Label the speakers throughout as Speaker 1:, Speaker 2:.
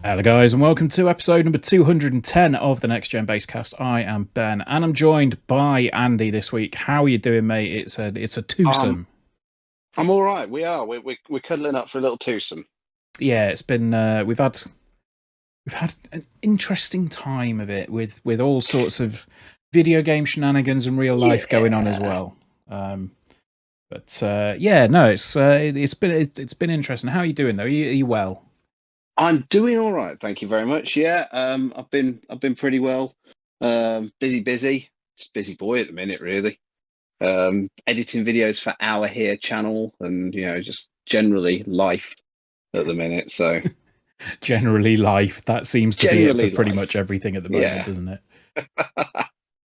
Speaker 1: Hello guys and welcome to episode number 210 of the Next Gen Basecast. I am Ben and I'm joined by Andy this week. How are you doing, mate? It's a twosome.
Speaker 2: I'm all right. We are. We're cuddling up for a little twosome.
Speaker 1: Yeah, it's been we've had an interesting time of it with all sorts of video game shenanigans and real life going on as well. It's been interesting. How are you doing though? Are you well?
Speaker 2: I'm doing all right, thank you very much. Yeah, I've been pretty well. Busy. Just busy boy at the minute, really. Editing videos for Our Here channel, and just generally life at the minute. So
Speaker 1: Generally life. That seems to be it for
Speaker 2: generally
Speaker 1: pretty
Speaker 2: life.
Speaker 1: much everything at the moment,
Speaker 2: Yeah.
Speaker 1: doesn't it?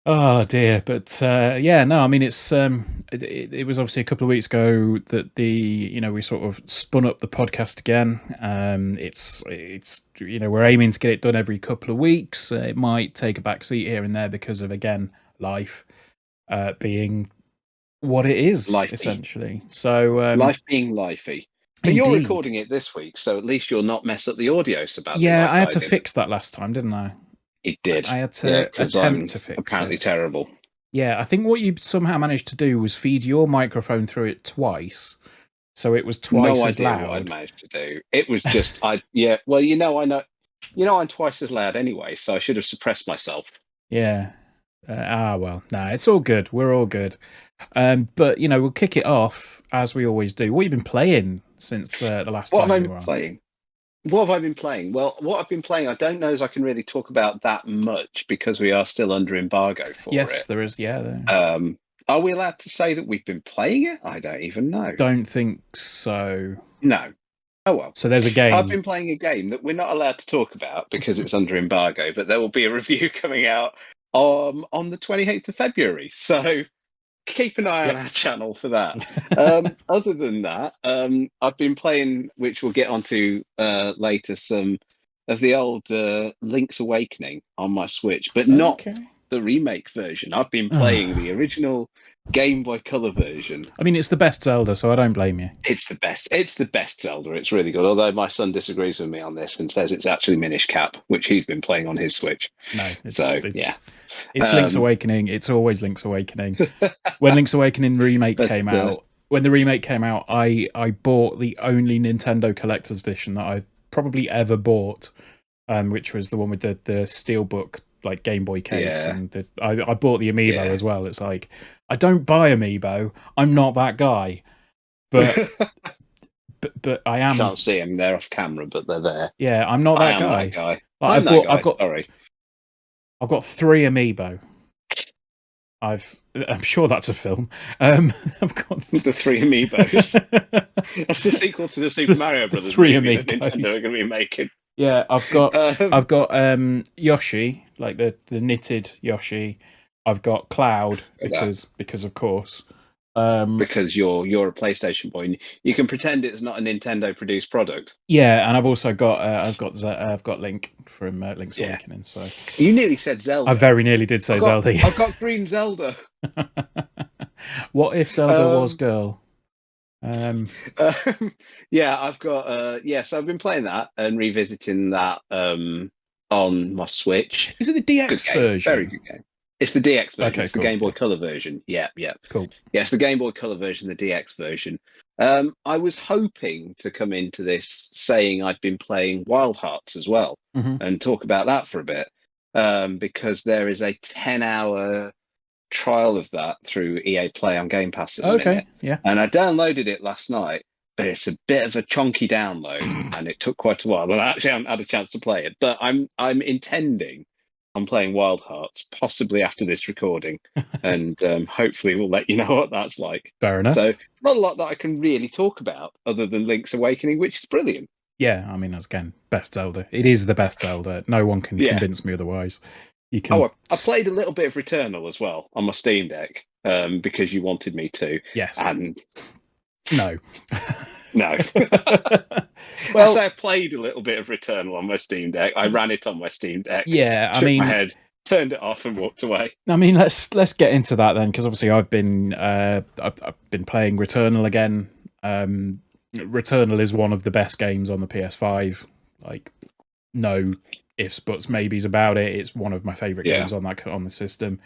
Speaker 1: Oh dear, but yeah, no, I mean it was obviously a couple of weeks ago that we sort of spun up the podcast again. It's we're aiming to get it done every couple of weeks. It might take a back seat here and there because of again life being what it is
Speaker 2: Lifey.
Speaker 1: essentially. So
Speaker 2: Life being lifey. But
Speaker 1: indeed.
Speaker 2: you're recording it this week, so at least you'll not mess up the audio so badly.
Speaker 1: Yeah,
Speaker 2: like
Speaker 1: I had to
Speaker 2: did.
Speaker 1: fix that last time, didn't I?
Speaker 2: It did.
Speaker 1: I had to attempt to fix
Speaker 2: apparently
Speaker 1: it.
Speaker 2: terrible.
Speaker 1: Yeah, I think what you somehow managed to do was feed your microphone through it twice, so it was twice as loud.
Speaker 2: No idea what I managed to do. It was just yeah. Well, I'm twice as loud anyway, so I should have suppressed myself.
Speaker 1: Yeah. Well, nah, it's all good. We're all good. But we'll kick it off as we always do. What have you been playing since the last time you were on?
Speaker 2: What have I been playing? Well, what I've been playing, I don't know as I can really talk about that much because we are still under embargo for it.
Speaker 1: Yes, there is. Yeah.
Speaker 2: Are we allowed to say that we've been playing it? I don't even know.
Speaker 1: Don't think so.
Speaker 2: No. Oh well.
Speaker 1: So there's a game.
Speaker 2: I've been playing a game that we're not allowed to talk about because it's under embargo, but there will be a review coming out on the 28th of February. So keep an eye on our channel for that. Other than that, I've been playing, which we'll get onto later, some of the old Link's Awakening on my Switch, but not the remake version. I've been playing the original Game Boy Color version.
Speaker 1: I mean, it's the best Zelda, so I don't blame you.
Speaker 2: It's the best. It's the best Zelda. It's really good. Although my son disagrees with me on this and says it's actually Minish Cap, which he's been playing on his Switch.
Speaker 1: No,
Speaker 2: yeah.
Speaker 1: It's Link's Awakening. It's always Link's Awakening. When Link's Awakening remake came out, I bought the only Nintendo Collector's Edition that I've probably ever bought, which was the one with the steelbook like Game Boy case, and I bought the Amiibo as well. It's like I don't buy Amiibo. I'm not that guy, but but I am.
Speaker 2: You can't see them; they're off camera, but they're there.
Speaker 1: Yeah, I'm not that guy.
Speaker 2: That guy.
Speaker 1: Like, I've got 3 Amiibo. I'm sure that's a film. I've got
Speaker 2: the 3 Amiibos. That's the sequel to the Super Mario Brothers
Speaker 1: 3
Speaker 2: movie
Speaker 1: Amiibos
Speaker 2: that Nintendo are going to be making.
Speaker 1: Yeah, I've got Yoshi, like the knitted Yoshi. I've got Cloud because of course.
Speaker 2: Because you're a PlayStation boy, and you can pretend it's not a Nintendo produced product.
Speaker 1: Yeah, and I've also got I've got Link from Link's Awakening. So
Speaker 2: you nearly said Zelda.
Speaker 1: I very nearly did say Zelda.
Speaker 2: I've got Green Zelda.
Speaker 1: What if Zelda was girl?
Speaker 2: Yeah, I've got so I've been playing that and revisiting that on my Switch.
Speaker 1: Is it the DX version?
Speaker 2: Very good game. It's the DX version.
Speaker 1: Okay,
Speaker 2: it's the Game Boy Color version. Yeah.
Speaker 1: Cool.
Speaker 2: Yeah, it's the Game Boy Color version, the DX version. I was hoping to come into this saying I'd been playing Wild Hearts as well and talk about that for a bit because there is a 10-hour trial of that through EA Play on Game Pass at the minute.
Speaker 1: Yeah.
Speaker 2: And I downloaded it last night, but it's a bit of a chunky download and it took quite a while. And I actually haven't had a chance to play it, but I'm intending on playing Wild Hearts, possibly after this recording, and hopefully we'll let you know what that's like.
Speaker 1: Fair enough.
Speaker 2: So not a lot that I can really talk about other than Link's Awakening, which is brilliant.
Speaker 1: Yeah, I mean, again, best Zelda. It is the best Zelda. No one can convince me otherwise. You can.
Speaker 2: I played a little bit of Returnal as well on my Steam Deck because you wanted me to.
Speaker 1: Yes.
Speaker 2: And
Speaker 1: no.
Speaker 2: No. Well, I say I played a little bit of Returnal on my Steam Deck. I ran it on my Steam Deck.
Speaker 1: Yeah,
Speaker 2: shook my head, turned it off, and walked away.
Speaker 1: I mean, let's get into that then, because obviously I've been playing Returnal again. Returnal is one of the best games on the PS5. Like no ifs, buts, maybes about it. It's one of my favorite games on the system.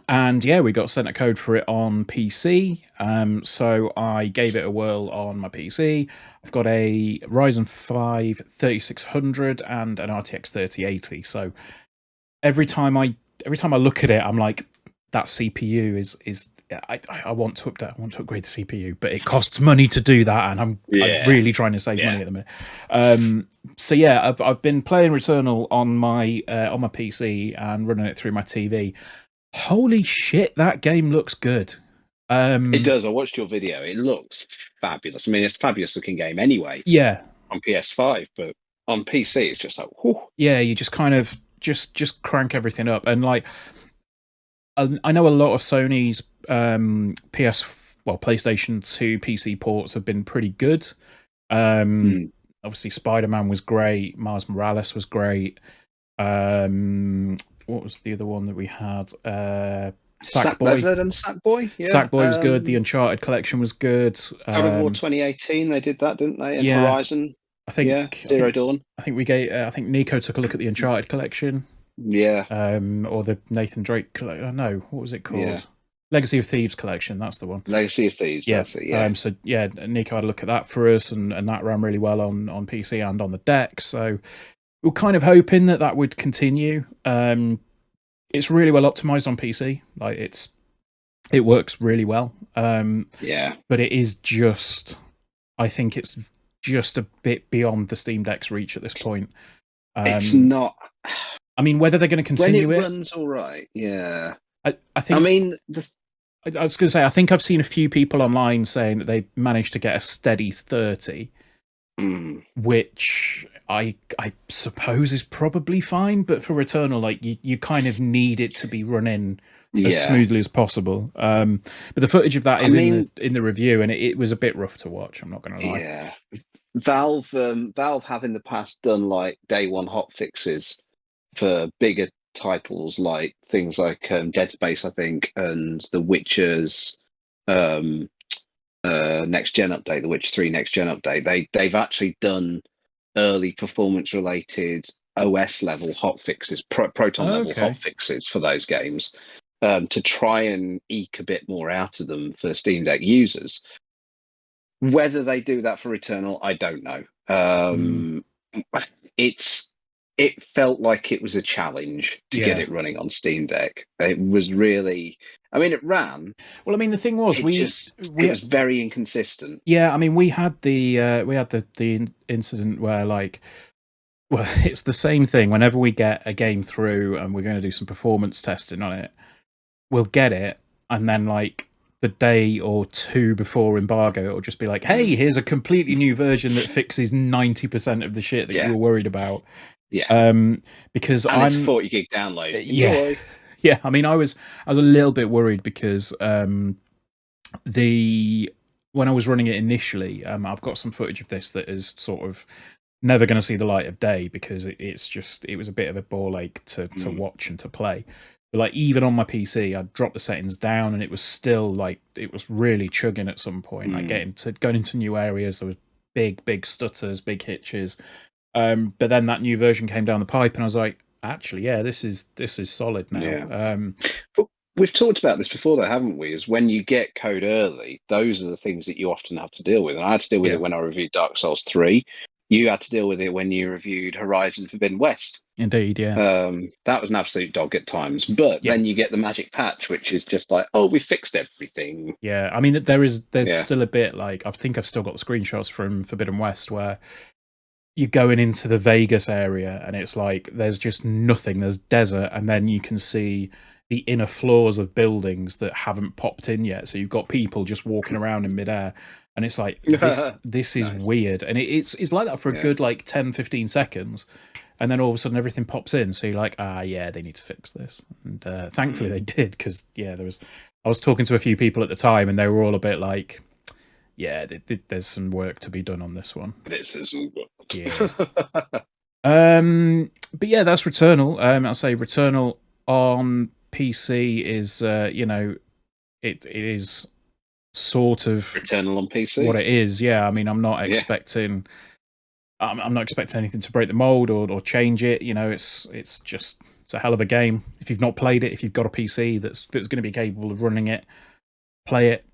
Speaker 1: And yeah, we got sent a code for it on PC. So I gave it a whirl on my PC. I've got a Ryzen 5 3600 and an RTX 3080. So every time I look at it, I'm like, that CPU is I want to update. I want to upgrade the CPU, but it costs money to do that, and I'm really trying to save money at the minute. So yeah, I've been playing Returnal on my PC and running it through my TV. Holy shit, that game looks good.
Speaker 2: It does. I watched your video. It looks fabulous. I mean, it's a fabulous looking game anyway.
Speaker 1: Yeah.
Speaker 2: On PS5, but on PC, it's just like, whew.
Speaker 1: Yeah, you just kind of just crank everything up, and like, I know a lot of Sony's PlayStation 2 PC ports have been pretty good. Obviously, Spider-Man was great. Miles Morales was great. What was the other one that we had? Sackboy.
Speaker 2: Sackboy? Yeah.
Speaker 1: Sackboy was good. The Uncharted collection was good.
Speaker 2: God of War 2018, they did that, didn't they? And Horizon.
Speaker 1: I think
Speaker 2: Zero Dawn.
Speaker 1: I think we gave. I think Nico took a look at the Uncharted collection.
Speaker 2: Yeah.
Speaker 1: Or the Nathan Drake collection. No, what was it called?
Speaker 2: Yeah.
Speaker 1: Legacy of Thieves collection. That's the one.
Speaker 2: Legacy of Thieves.
Speaker 1: Yeah.
Speaker 2: That's it, yeah.
Speaker 1: So yeah, Nico had a look at that for us, and that ran really well on PC and on the deck. So we're kind of hoping that would continue. It's really well optimized on PC. Like it works really well.
Speaker 2: Yeah.
Speaker 1: But it is just, I think it's just a bit beyond the Steam Deck's reach at this point.
Speaker 2: It's not.
Speaker 1: I mean, whether they're going to continue
Speaker 2: when it runs all right, yeah.
Speaker 1: I think.
Speaker 2: I mean,
Speaker 1: I was going to say, I think I've seen a few people online saying that they managed to get a steady 30, which I suppose is probably fine. But for Returnal, like you kind of need it to be running as smoothly as possible. But the footage of that is in the review, and it was a bit rough to watch. I'm not going to lie.
Speaker 2: Yeah, Valve have in the past done like day one hot fixes for bigger titles, like things like Dead Space, I think, and The Witcher's next gen update, The Witcher 3 next gen update. They've actually done early performance related OS level hot fixes, Proton level hot fixes for those games, to try and eke a bit more out of them for Steam Deck users. Whether they do that for Returnal, I don't know. It felt like it was a challenge to get it running on Steam Deck. It was really, I mean, it ran.
Speaker 1: Well, I mean, the thing was,
Speaker 2: it was very inconsistent.
Speaker 1: Yeah, I mean, we had the incident where, like, well, it's the same thing. Whenever we get a game through and we're going to do some performance testing on it, we'll get it, and then like the day or two before embargo, it'll just be like, "Hey, here's a completely new version that fixes 90% of the shit that you were worried about."
Speaker 2: Yeah.
Speaker 1: Because
Speaker 2: it's 40 gig download. Enjoy.
Speaker 1: Yeah. I mean, I was a little bit worried because when I was running it initially, I've got some footage of this that is sort of never going to see the light of day because it was a bit of a ball ache to watch and to play. But like even on my PC, I dropped the settings down and it was still like it was really chugging at some point. Like going into new areas, there was big stutters, big hitches. But then that new version came down the pipe, and I was like, actually, yeah, this is solid now.
Speaker 2: Yeah. But we've talked about this before, though, haven't we? Is when you get code early, those are the things that you often have to deal with. And I had to deal with it when I reviewed Dark Souls 3. You had to deal with it when you reviewed Horizon Forbidden West.
Speaker 1: Indeed, yeah.
Speaker 2: That was an absolute dog at times. But then you get the magic patch, which is just like, oh, we fixed everything.
Speaker 1: Yeah, I mean, there's still a bit like, I think I've still got the screenshots from Forbidden West where you're going into the Vegas area and it's like there's just nothing, there's desert, and then you can see the inner floors of buildings that haven't popped in yet, so you've got people just walking around in midair, and it's like this is weird, and it's like that for a good like 10-15 seconds, and then all of a sudden everything pops in, so you're like, yeah, they need to fix this, and thankfully they did, because I was talking to a few people at the time and they were all a bit like, yeah, there's some work to be done on this one.
Speaker 2: This isn't good.
Speaker 1: Yeah. But yeah, that's Returnal. I'll say Returnal on PC is, it is sort of
Speaker 2: Returnal on PC.
Speaker 1: what it is. Yeah, I mean, I'm not expecting. I'm not expecting anything to break the mold or change it. You know, it's a hell of a game. If you've not played it, if you've got a PC that's going to be capable of running it, play it,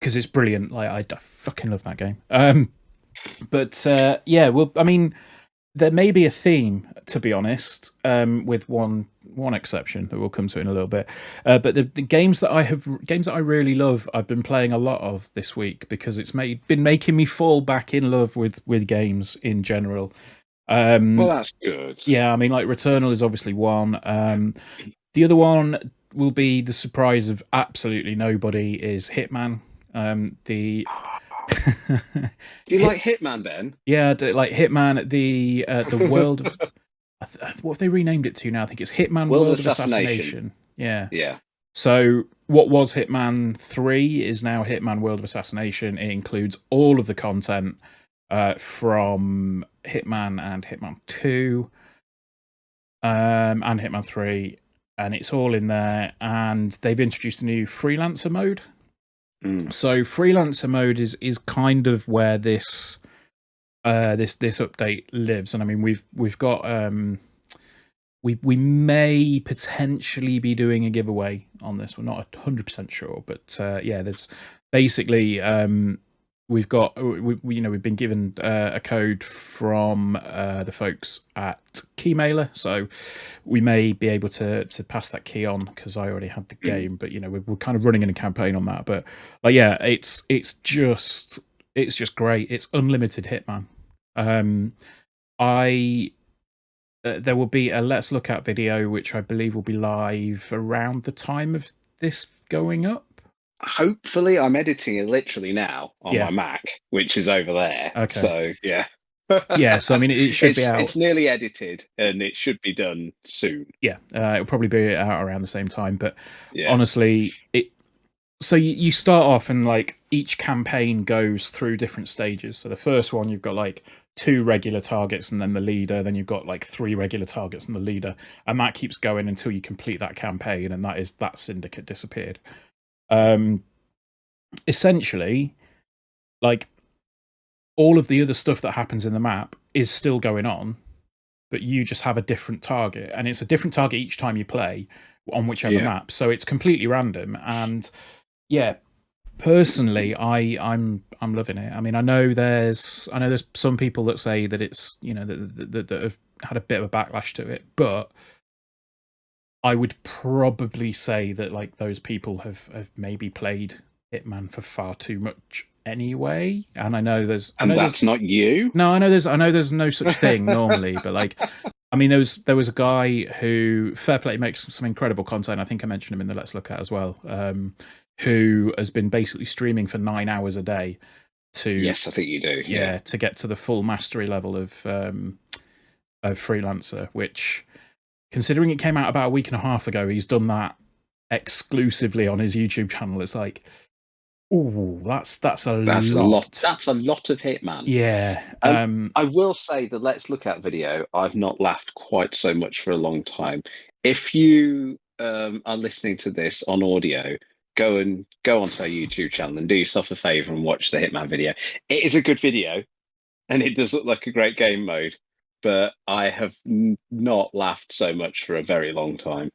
Speaker 1: because it's brilliant. Like I fucking love that game. But yeah, well, I mean, there may be a theme, to be honest, with one exception that we'll come to in a little bit. But the games that I really love, I've been playing a lot of this week because it's been making me fall back in love with games in general.
Speaker 2: Well, that's good.
Speaker 1: Yeah, I mean, like Returnal is obviously one. The other one will be the surprise of absolutely nobody is Hitman. The
Speaker 2: Do you like Hitman, Ben?
Speaker 1: Yeah, like Hitman, the world of what have they renamed it to now? I think it's Hitman World of Assassination. Yeah.
Speaker 2: Yeah.
Speaker 1: So what was Hitman 3 is now Hitman World of Assassination. It includes all of the content from Hitman and Hitman 2 and Hitman 3, and it's all in there. And they've introduced a new freelancer mode. So freelancer mode is kind of where this update lives. And I mean, we've got we may potentially be doing a giveaway on this. We're not 100% sure, but yeah, there's basically we've been given a code from the folks at Keymailer, so we may be able to pass that key on because I already had the game. But you know, we're kind of running in a campaign on that. But like, yeah, it's just great. It's unlimited Hitman. There will be a Let's Look At video, which I believe will be live around the time of this going up.
Speaker 2: Hopefully, I'm editing it literally now on my Mac, which is over there.
Speaker 1: Okay.
Speaker 2: So yeah.
Speaker 1: Yeah, so I mean, it should be out.
Speaker 2: It's nearly edited, and it should be done soon.
Speaker 1: Yeah, it'll probably be out around the same time. But
Speaker 2: yeah.
Speaker 1: Honestly, so you start off and like each campaign goes through different stages. So the first one, you've got like 2 regular targets and then the leader. Then you've got like 3 regular targets and the leader, and that keeps going until you complete that campaign, and that syndicate disappeared. Essentially, like all of the other stuff that happens in the map is still going on, but you just have a different target, and it's a different target each time you play on whichever map. So it's completely random. And yeah, personally, I'm loving it. I mean, I know there's some people that say that it's, you know, that have had a bit of a backlash to it, but I would probably say that like those people have maybe played Hitman for far too much anyway. And I know that's
Speaker 2: not you.
Speaker 1: No, I know there's no such thing normally, but like, I mean, there was a guy who, fair play, makes some incredible content. I think I mentioned him in the Let's Look At as well. Who has been basically streaming for 9 hours a day to,
Speaker 2: yes, I think you do,
Speaker 1: to get to the full mastery level of freelancer. Which, considering it came out about a week and a half ago, he's done that exclusively on his YouTube channel. It's like, ooh, that's a lot.
Speaker 2: That's a lot of Hitman.
Speaker 1: Yeah.
Speaker 2: I will say the Let's Look At video, I've not laughed quite so much for a long time. If you are listening to this on audio, go onto our YouTube channel and do yourself a favor and watch the Hitman video. It is a good video, and it does look like a great game mode, but I have not laughed so much for a very long time.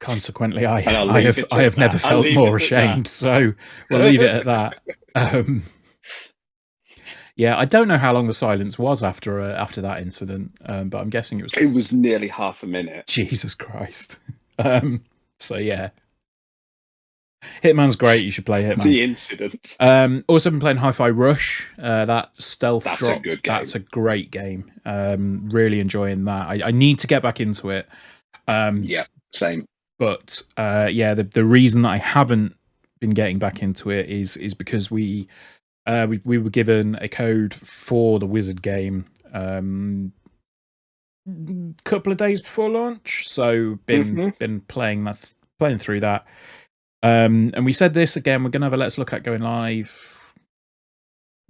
Speaker 1: Consequently, I have never felt more ashamed. So we'll leave it at that. Yeah, I don't know how long the silence was after that incident, but I'm guessing it
Speaker 2: was nearly half a minute.
Speaker 1: Jesus Christ. So yeah, Hitman's great. You should play Hitman.
Speaker 2: The incident.
Speaker 1: Also been playing Hi-Fi Rush. That stealth
Speaker 2: That's
Speaker 1: drop.
Speaker 2: A good game.
Speaker 1: That's a great game. Really enjoying that. I need to get back into it.
Speaker 2: Yeah, same.
Speaker 1: But yeah, the reason that I haven't been getting back into it is because we were given a code for the Wizard game a couple of days before launch, so been playing through that. And we said this again, we're gonna have a Let's Look At going live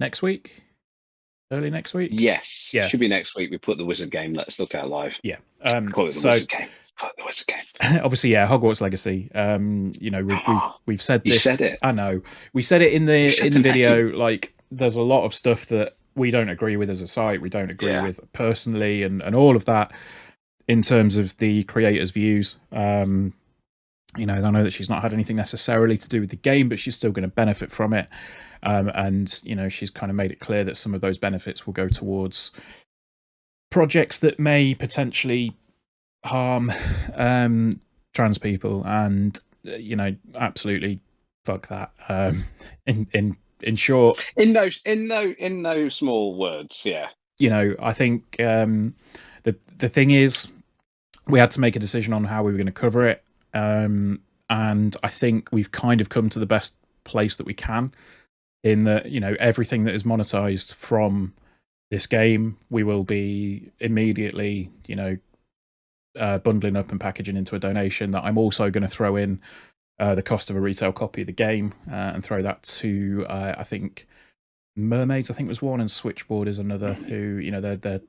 Speaker 1: next week, early next week.
Speaker 2: Yes, yeah, should be next week. We put the Wizard game Let's Look At live.
Speaker 1: Yeah,
Speaker 2: call it the Wizard game. The Wizard game.
Speaker 1: Obviously, yeah, Hogwarts Legacy. You know, we've said this.
Speaker 2: You said it.
Speaker 1: I know. We said it in the video. Like, there's a lot of stuff that we don't agree with as a site, we don't agree with personally, and all of that in terms of the creators' views. You know, I know that she's not had anything necessarily to do with the game, but she's still going to benefit from it. And, you know, she's kind of made it clear that some of those benefits will go towards projects that may potentially harm trans people. And, you know, absolutely fuck that. In short,
Speaker 2: in no small words, yeah.
Speaker 1: You know, I think the thing is, we had to make a decision on how we were going to cover it. And I think we've kind of come to the best place that we can, in that, you know, everything that is monetized from this game, we will be immediately, you know, bundling up and packaging into a donation that I'm also going to throw in the cost of a retail copy of the game and throw that to, I think, Mermaids, I think was one, and Switchboard is another, who, you know, they're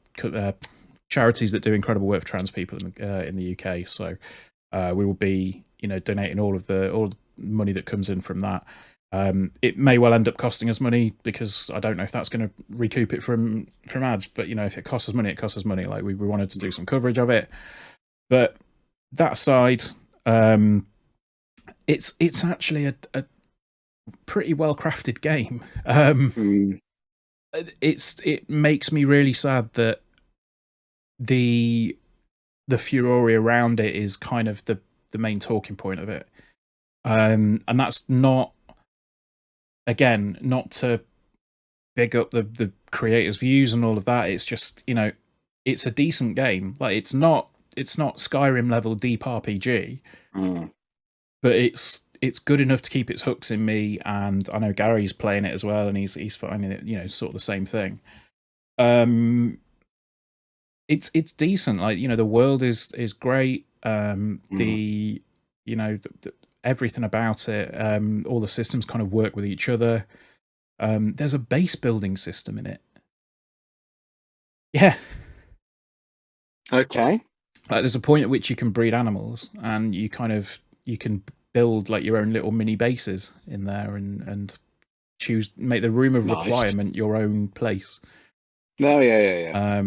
Speaker 1: charities that do incredible work for trans people in the UK. So we will be, you know, donating all the money that comes in from that. It may well end up costing us money, because I don't know if that's going to recoup it from ads. But, you know, if it costs us money, it costs us money. Like, we wanted to do some coverage of it. But that aside, it's actually a pretty well crafted game. It makes me really sad that the furore around it is kind of the main talking point of it. And that's not, again, not to big up the creators' views and all of that. It's just, you know, it's a decent game. Like, it's not Skyrim level deep RPG, but it's good enough to keep its hooks in me. And I know Gary's playing it as well, and he's finding it, you know, sort of the same thing. It's decent. Like, you know, the world is great. The, you know, everything about it, all the systems kind of work with each other. There's a base building system in it. Yeah.
Speaker 2: Okay.
Speaker 1: Like, there's a point at which you can breed animals, and you can build like your own little mini bases in there, and make the room of requirement your own place.
Speaker 2: No, yeah.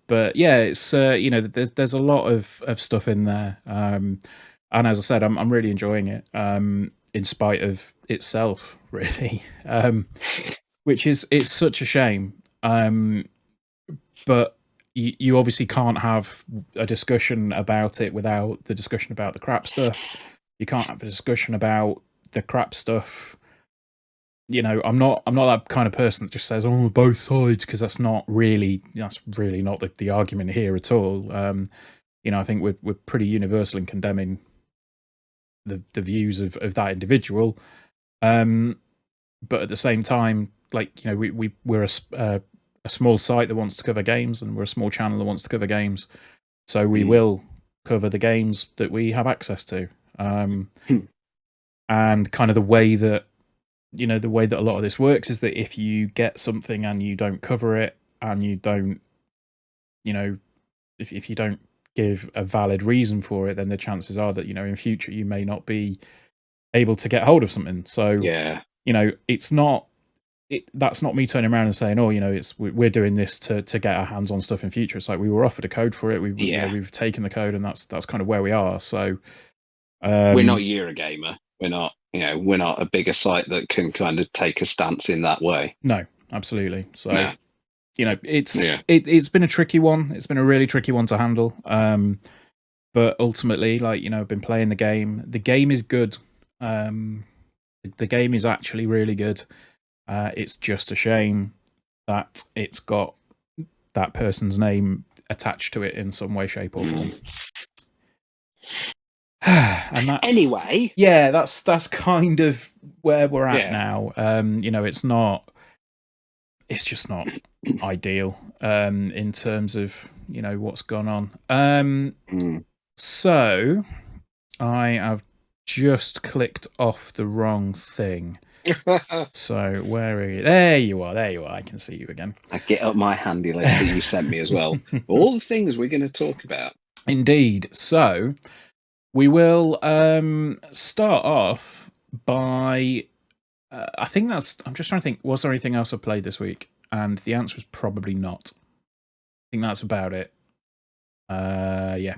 Speaker 1: But yeah, it's you know, there's a lot of stuff in there. And as I said, I'm really enjoying it, in spite of itself, really. Which it's such a shame. But you obviously can't have a discussion about it without the discussion about the crap stuff. You can't have a discussion about the crap stuff. You know, I'm not that kind of person that just says, "Oh, both sides," because that's really not the argument here at all. You know, I think we're pretty universal in condemning the views of that individual. But at the same time, like, you know, we're a small site that wants to cover games, and we're a small channel that wants to cover games. So we will cover the games that we have access to. And kind of the way that a lot of this works is that if you get something and you don't cover it, and you don't, you know, if you don't give a valid reason for it, then the chances are that, you know, in future you may not be able to get hold of something. So, you know, that's not me turning around and saying, "Oh, you know, we're doing this to get our hands on stuff in future." It's like, we were offered a code for it. You know, we've taken the code, and that's kind of where we are. So
Speaker 2: we're not Eurogamer. We're not, you know, we're not a bigger site that can kind of take a stance in that way.
Speaker 1: No, absolutely. So, you know, it's been a tricky one. It's been a really tricky one to handle. But ultimately, like, you know, I've been playing the game. The game is good. The game is actually really good. It's just a shame that it's got that person's name attached to it in some way, shape, or form. And that's,
Speaker 2: anyway,
Speaker 1: yeah, that's kind of where we're at now. You know, it's just not ideal in terms of, you know, what's gone on. So I have just clicked off the wrong thing. So where are you? There you are. I can see you again.
Speaker 2: I get up my handy list that you sent me as well. All the things we're going to talk about.
Speaker 1: Indeed. So we will start off by, I think I'm just trying to think, was there anything else I played this week? And the answer is probably not. I think that's about it. Yeah.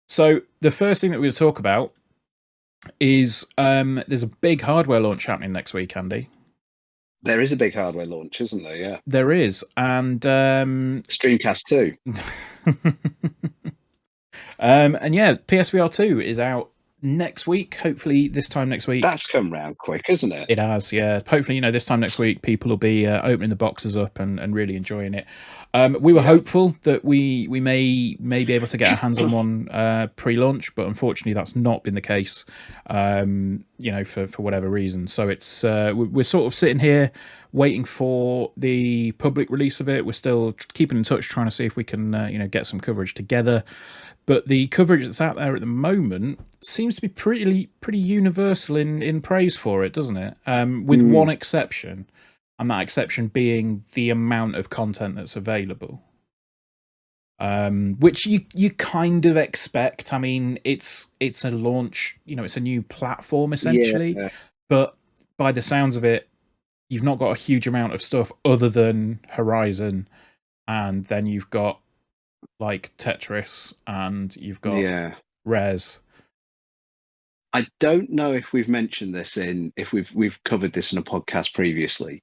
Speaker 1: So the first thing that we're going to talk about is there's a big hardware launch happening next week, Andy.
Speaker 2: There is a big hardware launch, isn't there? Yeah.
Speaker 1: There is. And
Speaker 2: Streamcast 2.
Speaker 1: And yeah, PSVR 2 is out next week, hopefully this time next week.
Speaker 2: That's come round quick, isn't it?
Speaker 1: It has, yeah. Hopefully, this time next week, people will be opening the boxes up and really enjoying it. We were hopeful that we may be able to get our hands on one pre-launch, but unfortunately, that's not been the case. For whatever reason. So it's we're sort of sitting here waiting for the public release of it. We're still keeping in touch, trying to see if we can get some coverage together. But the coverage that's out there at the moment seems to be pretty universal in praise for it, doesn't it? With one exception, and that exception being the amount of content that's available. Which you kind of expect. I mean, it's a launch, it's a new platform essentially. Yeah. But by the sounds of it, you've not got a huge amount of stuff other than Horizon, and then you've got like Tetris, and you've got Res.
Speaker 2: I don't know if we've mentioned this if we've covered this in a podcast previously,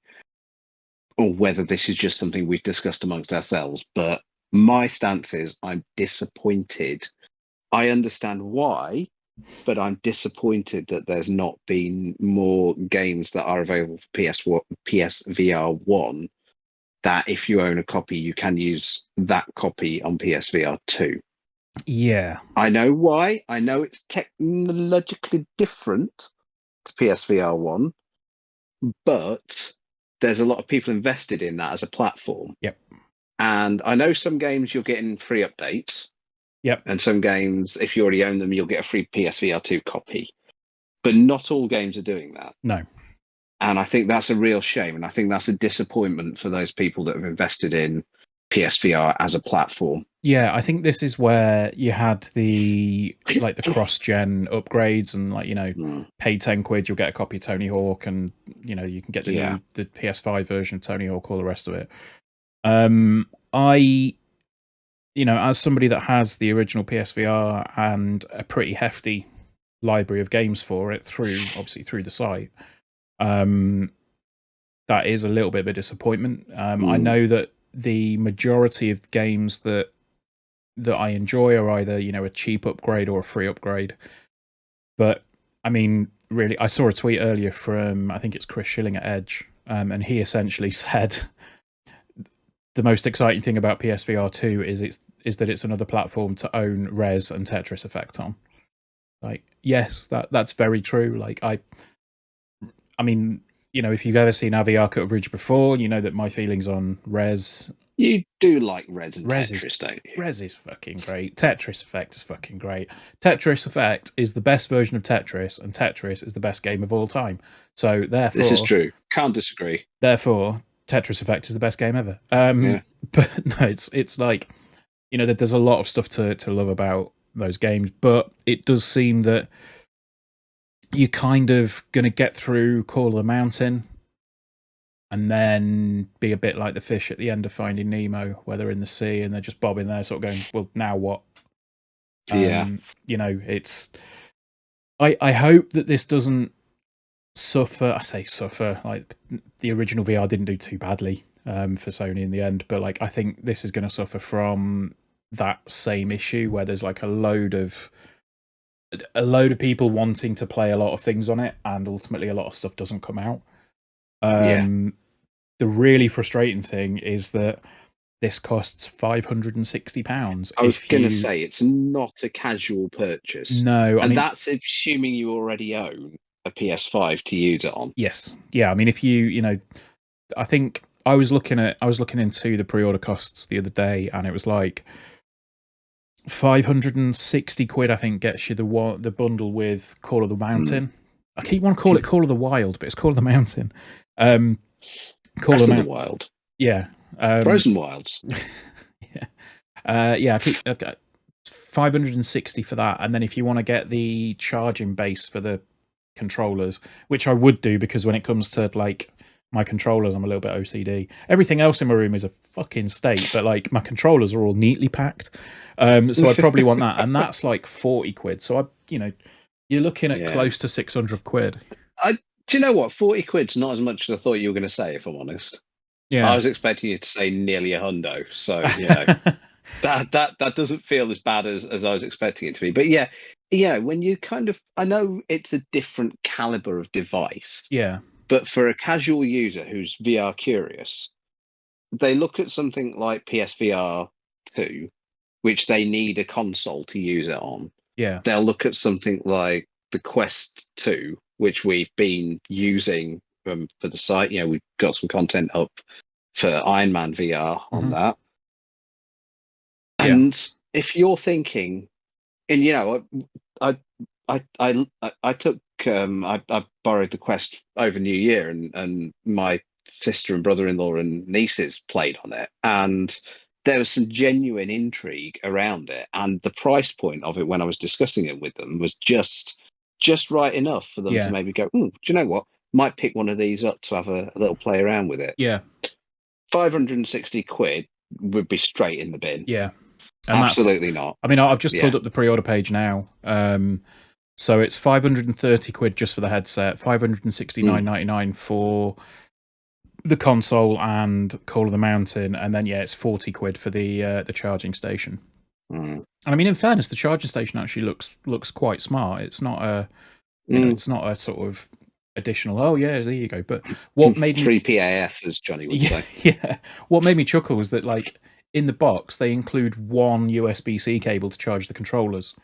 Speaker 2: or whether this is just something we've discussed amongst ourselves. But my stance is I'm disappointed. I understand why, but I'm disappointed that there's not been more games that are available for PSVR 1. That if you own a copy, you can use that copy on PSVR 2.
Speaker 1: Yeah.
Speaker 2: I know why. I know it's technologically different to PSVR 1, but there's a lot of people invested in that as a platform.
Speaker 1: Yep.
Speaker 2: And I know some games you're getting free updates.
Speaker 1: Yep.
Speaker 2: And some games, if you already own them, you'll get a free PSVR 2 copy. But not all games are doing that.
Speaker 1: No.
Speaker 2: And I think that's a real shame. And I think that's a disappointment for those people that have invested in PSVR as a platform.
Speaker 1: Yeah, I think this is where you had the cross-gen upgrades and pay 10 quid, you'll get a copy of Tony Hawk, and you can get the PS5 version of Tony Hawk, all the rest of it. As somebody that has the original PSVR and a pretty hefty library of games for it through the site, that is a little bit of a disappointment. I know that the majority of games that I enjoy are either a cheap upgrade or a free upgrade. But I mean, really, I saw a tweet earlier from, I think it's Chris Schilling at Edge, and he essentially said the most exciting thing about PSVR 2 is that it's another platform to own Res and Tetris Effect on. Like, yes, that's very true. Like, I mean, if you've ever seen our VR coverage before, you know that my feelings on Res.
Speaker 2: You do like Res and Tetris, don't you?
Speaker 1: Res is fucking great. Tetris Effect is fucking great. Tetris Effect is the best version of Tetris, and Tetris is the best game of all time. So therefore,
Speaker 2: this is true. Can't disagree.
Speaker 1: Therefore, Tetris Effect is the best game ever. But no, it's like that there's a lot of stuff to love about those games, but it does seem that you're kind of going to get through Call of the Mountain and then be a bit like the fish at the end of Finding Nemo, where they're in the sea and they're just bobbing there, sort of going, well, now what? It's... I hope that this doesn't suffer. I say suffer. Like, the original VR didn't do too badly for Sony in the end, but like I think this is going to suffer from that same issue where there's like a load of people wanting to play a lot of things on it, and ultimately a lot of stuff doesn't come out. The really frustrating thing is that this costs £560.
Speaker 2: I was going to say, it's not a casual purchase.
Speaker 1: No,
Speaker 2: and that's assuming you already own a PS5 to use it on.
Speaker 1: Yes, yeah. I mean, if you I think I was looking into the pre-order costs the other day, and it was like 560 quid. I think gets you the bundle with Call of the Mountain. I keep wanting to call it Call of the Wild, but it's Call of the Mountain.
Speaker 2: Call of the Wild.
Speaker 1: Yeah.
Speaker 2: Frozen Wilds.
Speaker 1: I keep 560 for that, and then if you want to get the charging base for the controllers, which I would do, because when it comes to like my controllers, I'm a little bit OCD. Everything else in my room is a fucking state, but like my controllers are all neatly packed. So I probably want that, and that's like 40 quid. So you're looking at close to 600 quid.
Speaker 2: Do you know what? 40 quid's not as much as I thought you were going to say, if I'm honest.
Speaker 1: Yeah.
Speaker 2: I was expecting you to say nearly a hundo. So, that doesn't feel as bad as I was expecting it to be. But when you I know it's a different caliber of device.
Speaker 1: Yeah.
Speaker 2: But for a casual user who's VR curious, they look at something like PSVR 2, which they need a console to use it on.
Speaker 1: Yeah.
Speaker 2: They'll look at something like the Quest 2, which we've been using for the site. We've got some content up for Iron Man VR on that. And if you're thinking, and I took I borrowed the Quest over New Year, and my sister and brother-in-law and nieces played on it, and there was some genuine intrigue around it, and the price point of it when I was discussing it with them was just right enough for them to maybe go, do you know what? Might pick one of these up to have a little play around with it.
Speaker 1: Yeah.
Speaker 2: 560 quid would be straight in the bin.
Speaker 1: Yeah. And
Speaker 2: absolutely not.
Speaker 1: I mean, I've just pulled up the pre-order page now. So it's 530 quid just for the headset, 569.99 for the console and Call of the Mountain, and then it's 40 quid for the charging station. And I mean, in fairness, the charging station actually looks quite smart. It's not a it's not a sort of additional. Oh yeah, there you go. But what made me
Speaker 2: 3PAF, as Johnny would say.
Speaker 1: Yeah. What made me chuckle was that like in the box they include one USB-C cable to charge the controllers.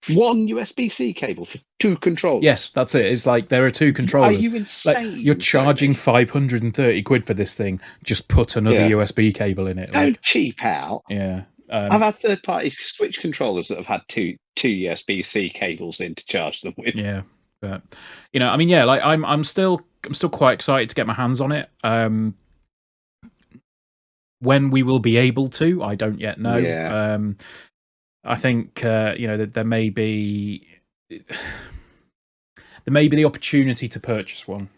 Speaker 2: One USB-C cable for 2 controllers?
Speaker 1: Yes, that's it. It's like there are 2 controllers.
Speaker 2: Are you insane?
Speaker 1: Like, you're charging 530 quid for this thing. Just put another USB cable in it.
Speaker 2: Don't cheap out.
Speaker 1: Yeah.
Speaker 2: I've had third-party Switch controllers that have had two USB-C cables in to charge them with.
Speaker 1: Yeah, but I mean, like I'm still quite excited to get my hands on it. When we will be able to, I don't yet know.
Speaker 2: Yeah.
Speaker 1: I think there may be the opportunity to purchase one,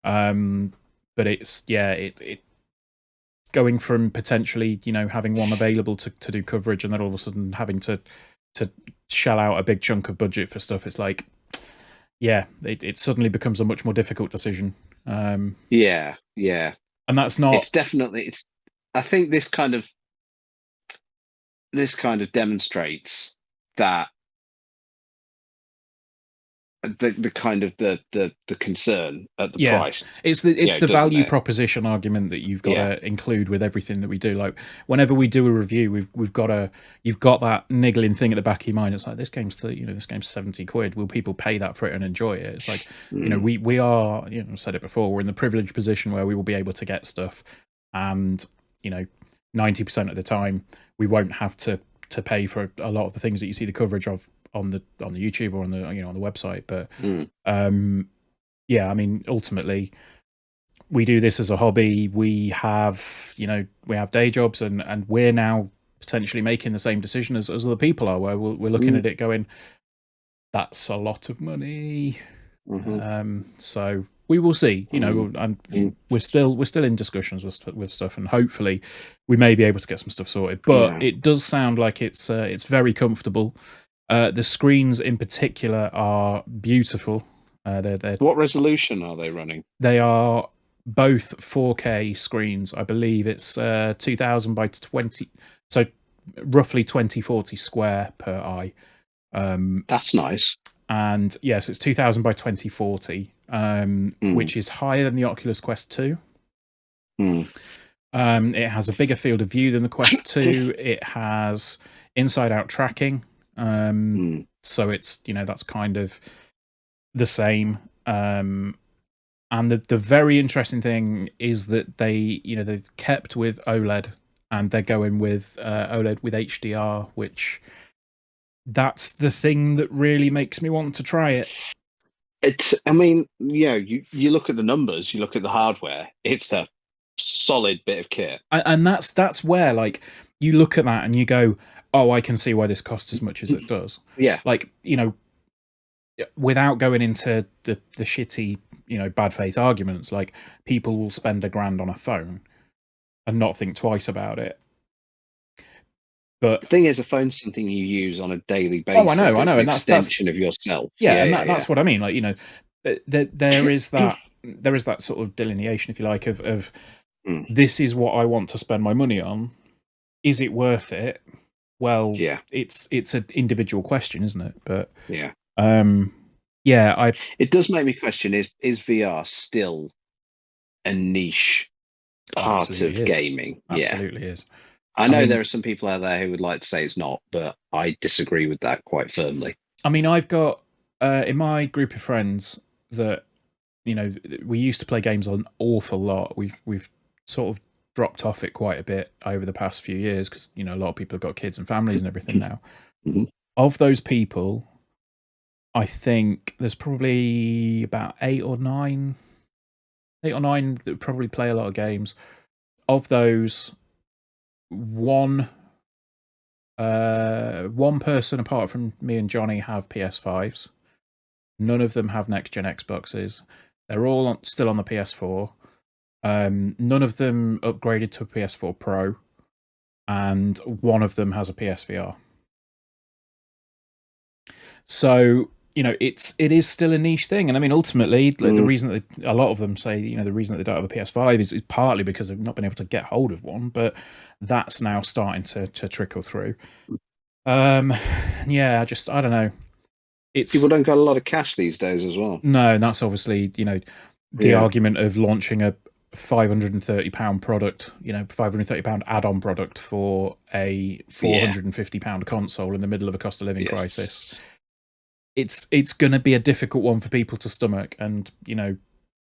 Speaker 1: but it's it going from potentially having one available to do coverage, and then all of a sudden having to shell out a big chunk of budget for stuff. It's like it suddenly becomes a much more difficult decision.
Speaker 2: And
Speaker 1: that's not.
Speaker 2: It's definitely. I think this kind of demonstrates that the kind of the concern at the price.
Speaker 1: It's the value proposition argument that you've got to include with everything that we do. Like whenever we do a review, you've got that niggling thing at the back of your mind. It's like this game's 70 quid. Will people pay that for it and enjoy it? It's like we are I've said it before. We're in the privileged position where we will be able to get stuff, and 90% of the time we won't have to pay for a lot of the things that you see the coverage of on the YouTube or on the on the website. But I mean, ultimately we do this as a hobby. We have day jobs, and we're now potentially making the same decision as other people are, where we're looking at it going, that's a lot of money. So we will see. We're still in discussions with stuff, and hopefully we may be able to get some stuff sorted. But it does sound like it's very comfortable. The screens in particular are beautiful. They're
Speaker 2: what resolution are they running?
Speaker 1: They are both 4K screens. I believe it's 2000 by 20, so roughly 2040 square per eye.
Speaker 2: That's nice.
Speaker 1: And yes, it's 2000 by 2040, which is higher than the Oculus Quest 2. It has a bigger field of view than the Quest 2. It has inside-out tracking. So it's that's kind of the same. And the very interesting thing is that they've kept with OLED, and they're going with OLED with HDR, which that's the thing that really makes me want to try it.
Speaker 2: I mean, you look at the numbers, you look at the hardware, it's a solid bit of kit.
Speaker 1: And that's where, like, you look at that and you go, oh, I can see why this costs as much as it does.
Speaker 2: Yeah.
Speaker 1: Like, without going into the shitty, bad faith arguments, like people will spend $1,000 on a phone and not think twice about it. But
Speaker 2: the thing is, a phone's something you use on a daily
Speaker 1: oh, I
Speaker 2: basis.
Speaker 1: know,
Speaker 2: It's an
Speaker 1: and that's
Speaker 2: extension of yourself.
Speaker 1: yeah,
Speaker 2: Yeah,
Speaker 1: and
Speaker 2: yeah, yeah.
Speaker 1: that's what I mean. Like, there is that sort of delineation, if you like, of
Speaker 2: Mm,
Speaker 1: this is what I want to spend my money on. Is it worth it? Well,
Speaker 2: yeah,
Speaker 1: it's an individual question, isn't it? But
Speaker 2: yeah.
Speaker 1: yeah,
Speaker 2: It does make me question: is VR still a niche part
Speaker 1: absolutely
Speaker 2: of
Speaker 1: is.
Speaker 2: gaming? Yeah.
Speaker 1: Absolutely is.
Speaker 2: I
Speaker 1: I
Speaker 2: know there
Speaker 1: mean,
Speaker 2: are some people out there who would like to say it's not, but I disagree with that quite firmly.
Speaker 1: I've got in my group of friends that we used to play games an awful lot. We've sort of dropped off it quite a bit over the past few years because a lot of people have got kids and families and everything now.
Speaker 2: Mm-hmm.
Speaker 1: Of those people, I think there's probably about eight or nine that probably play a lot of games. Of those, one person apart from me and Johnny have PS5s. None of them have next gen Xboxes. They're all still on the PS4. None of them upgraded to a PS4 Pro, and one of them has a PSVR. So it is still a niche thing, and I mean ultimately, like, the reason that a lot of them say the reason that they don't have a PS5 is partly because they've not been able to get hold of one, but that's now starting to trickle through. Yeah, I don't know.
Speaker 2: People
Speaker 1: It's
Speaker 2: don't got a lot of cash these days as well.
Speaker 1: no, and that's obviously the
Speaker 2: Yeah.
Speaker 1: argument of launching a £530 product, £530 add-on product for a
Speaker 2: Yeah.
Speaker 1: £450 console in the middle of a cost of living crisis.
Speaker 2: Yes.
Speaker 1: It's going to be a difficult one for people to stomach, and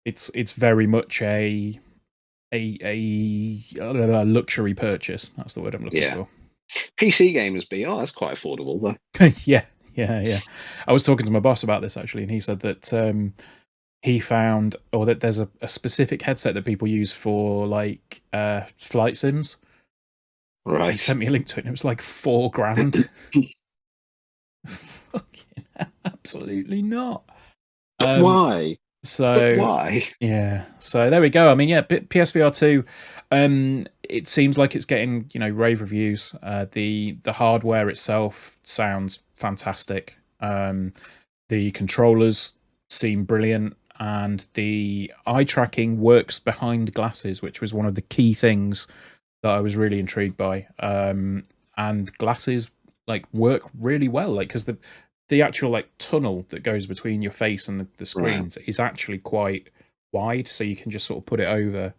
Speaker 1: it's very much a luxury purchase. That's the word I'm looking
Speaker 2: Yeah.
Speaker 1: for.
Speaker 2: PC gamers be, oh, that's quite affordable though.
Speaker 1: Yeah. I was talking to my boss about this actually, and he said that he found, or that there's a specific headset that people use for like flight sims.
Speaker 2: Right.
Speaker 1: He sent me a link to it, and it was like $4,000. Fucking absolutely not.
Speaker 2: But why? But
Speaker 1: So
Speaker 2: why?
Speaker 1: yeah, so there we go. I mean, yeah, PSVR 2. It seems like it's getting rave reviews. The hardware itself sounds fantastic. The controllers seem brilliant, and the eye tracking works behind glasses, which was one of the key things that I was really intrigued by. And glasses like work really well, like because the actual like tunnel that goes between your face and the
Speaker 2: Right.
Speaker 1: screens is actually quite wide, so you can just sort of put it over,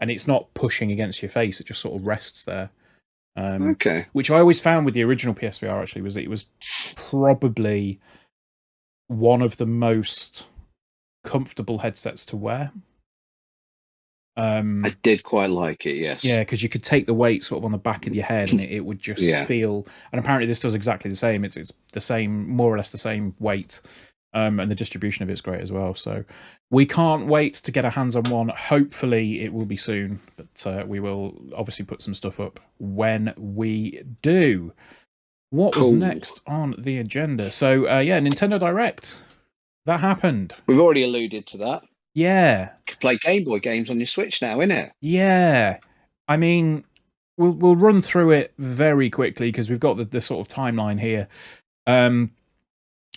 Speaker 1: and it's not pushing against your face; it just sort of rests there.
Speaker 2: Okay.
Speaker 1: Which I always found with the original PSVR actually was that it was probably one of the most comfortable headsets to wear.
Speaker 2: I did quite like it, yes.
Speaker 1: Yeah, because you could take the weight sort of on the back of your head, and it would just
Speaker 2: Yeah.
Speaker 1: feel. And apparently, this does exactly the same. It's the same, more or less the same weight, and the distribution of it's great as well. So we can't wait to get our hands on one. Hopefully, it will be soon, but we will obviously put some stuff up when we do. What was
Speaker 2: Cool.
Speaker 1: next on the agenda? So yeah, Nintendo Direct. That happened.
Speaker 2: We've already alluded to that.
Speaker 1: Yeah.
Speaker 2: You can play Game Boy games on your Switch now, innit?
Speaker 1: Yeah. I mean, we'll run through it very quickly because we've got the sort of timeline here.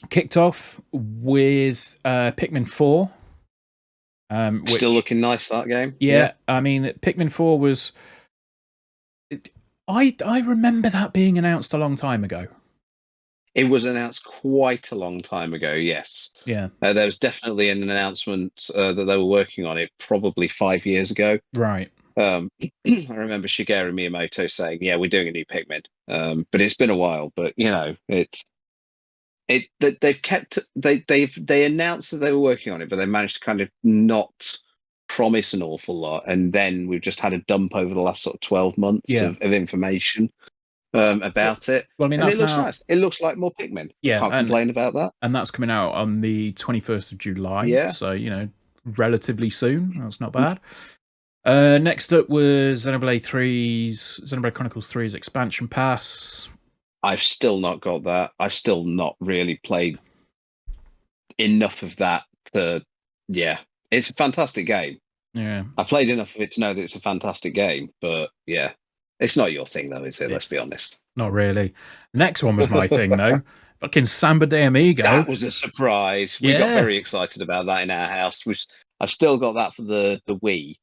Speaker 1: Kicked off with Pikmin 4. Which,
Speaker 2: Still looking nice, that game.
Speaker 1: yeah, I mean, Pikmin 4 was. I remember that being announced a long time ago.
Speaker 2: It was announced quite a long time ago, yes.
Speaker 1: Yeah.
Speaker 2: There was definitely an announcement that they were working on it probably 5 years ago.
Speaker 1: Right.
Speaker 2: I remember Shigeru Miyamoto saying, "Yeah, we're doing a new Pikmin," but it's been a while. But they've kept they announced that they were working on it, but they managed to kind of not promise an awful lot, and then we've just had a dump over the last sort of 12 months
Speaker 1: Yeah.
Speaker 2: of information about it.
Speaker 1: Well, I mean,
Speaker 2: And it
Speaker 1: that's
Speaker 2: looks
Speaker 1: now.
Speaker 2: nice. It looks like more Pikmin. I
Speaker 1: Yeah,
Speaker 2: can't complain about that.
Speaker 1: and that's coming out on the 21st of July.
Speaker 2: Yeah.
Speaker 1: So relatively soon. That's not bad. Next up was Xenoblade Chronicles 3's expansion pass.
Speaker 2: I've still not got that. I've still not really played enough of that to, yeah, it's a fantastic game.
Speaker 1: Yeah.
Speaker 2: I played enough of it to know that it's a fantastic game, but yeah, it's not your thing though, is it? Let's be honest.
Speaker 1: Not really. Next one was my thing though. Fucking Samba de Amigo.
Speaker 2: That was a surprise. We got very excited about that in our house. I've still got that for the Wii.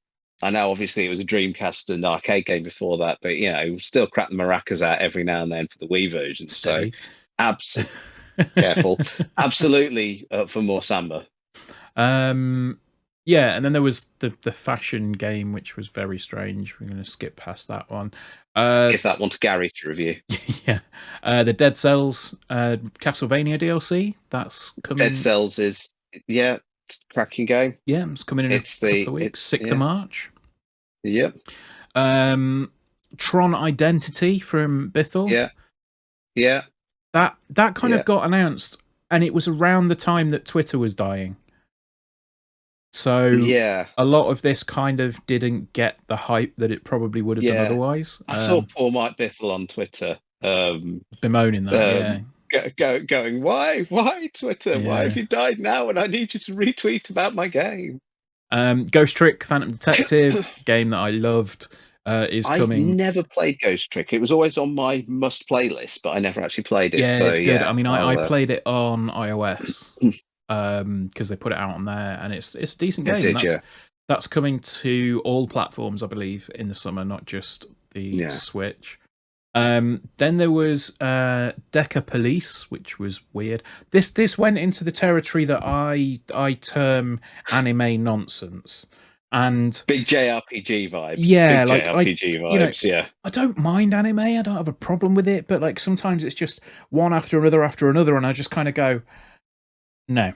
Speaker 2: I know obviously it was a Dreamcast and arcade game before that, but still crack the maracas out every now and then for the Wii version.
Speaker 1: Steady.
Speaker 2: So careful. Absolutely for more Samba.
Speaker 1: Yeah, and then there was the fashion game, which was very strange. We're going to skip past that one.
Speaker 2: Give that one to Gary to review.
Speaker 1: Yeah. The Dead Cells Castlevania DLC, that's coming.
Speaker 2: Dead Cells is, it's a cracking game.
Speaker 1: Yeah, it's coming in a couple of weeks, 6th of March.
Speaker 2: Yep.
Speaker 1: Tron Identity from Bithell.
Speaker 2: Yeah.
Speaker 1: That kind of got announced, and it was around the time that Twitter was dying. So a lot of this kind of didn't get the hype that it probably would have done otherwise.
Speaker 2: I saw poor Mike Bithell on Twitter
Speaker 1: bemoaning that,
Speaker 2: going, why Twitter? Yeah. Why have you died now? And I need you to retweet about my game.
Speaker 1: Ghost Trick Phantom Detective, game that I loved, is coming.
Speaker 2: I nenever played Ghost Trick. It was always on my must play list, but I never actually played it.
Speaker 1: Yeah, so, it's good. I mean, I played it on iOS. Because they put it out on there, and it's a decent game. That's coming to all platforms, I believe, in the summer, not just the Switch. Then there was Deca Police, which was weird. This went into the territory that I term anime nonsense, and
Speaker 2: big JRPG vibes.
Speaker 1: Yeah,
Speaker 2: big JRPG vibes.
Speaker 1: I don't mind anime. I don't have a problem with it, but like sometimes it's just one after another, and I just kind of go, no.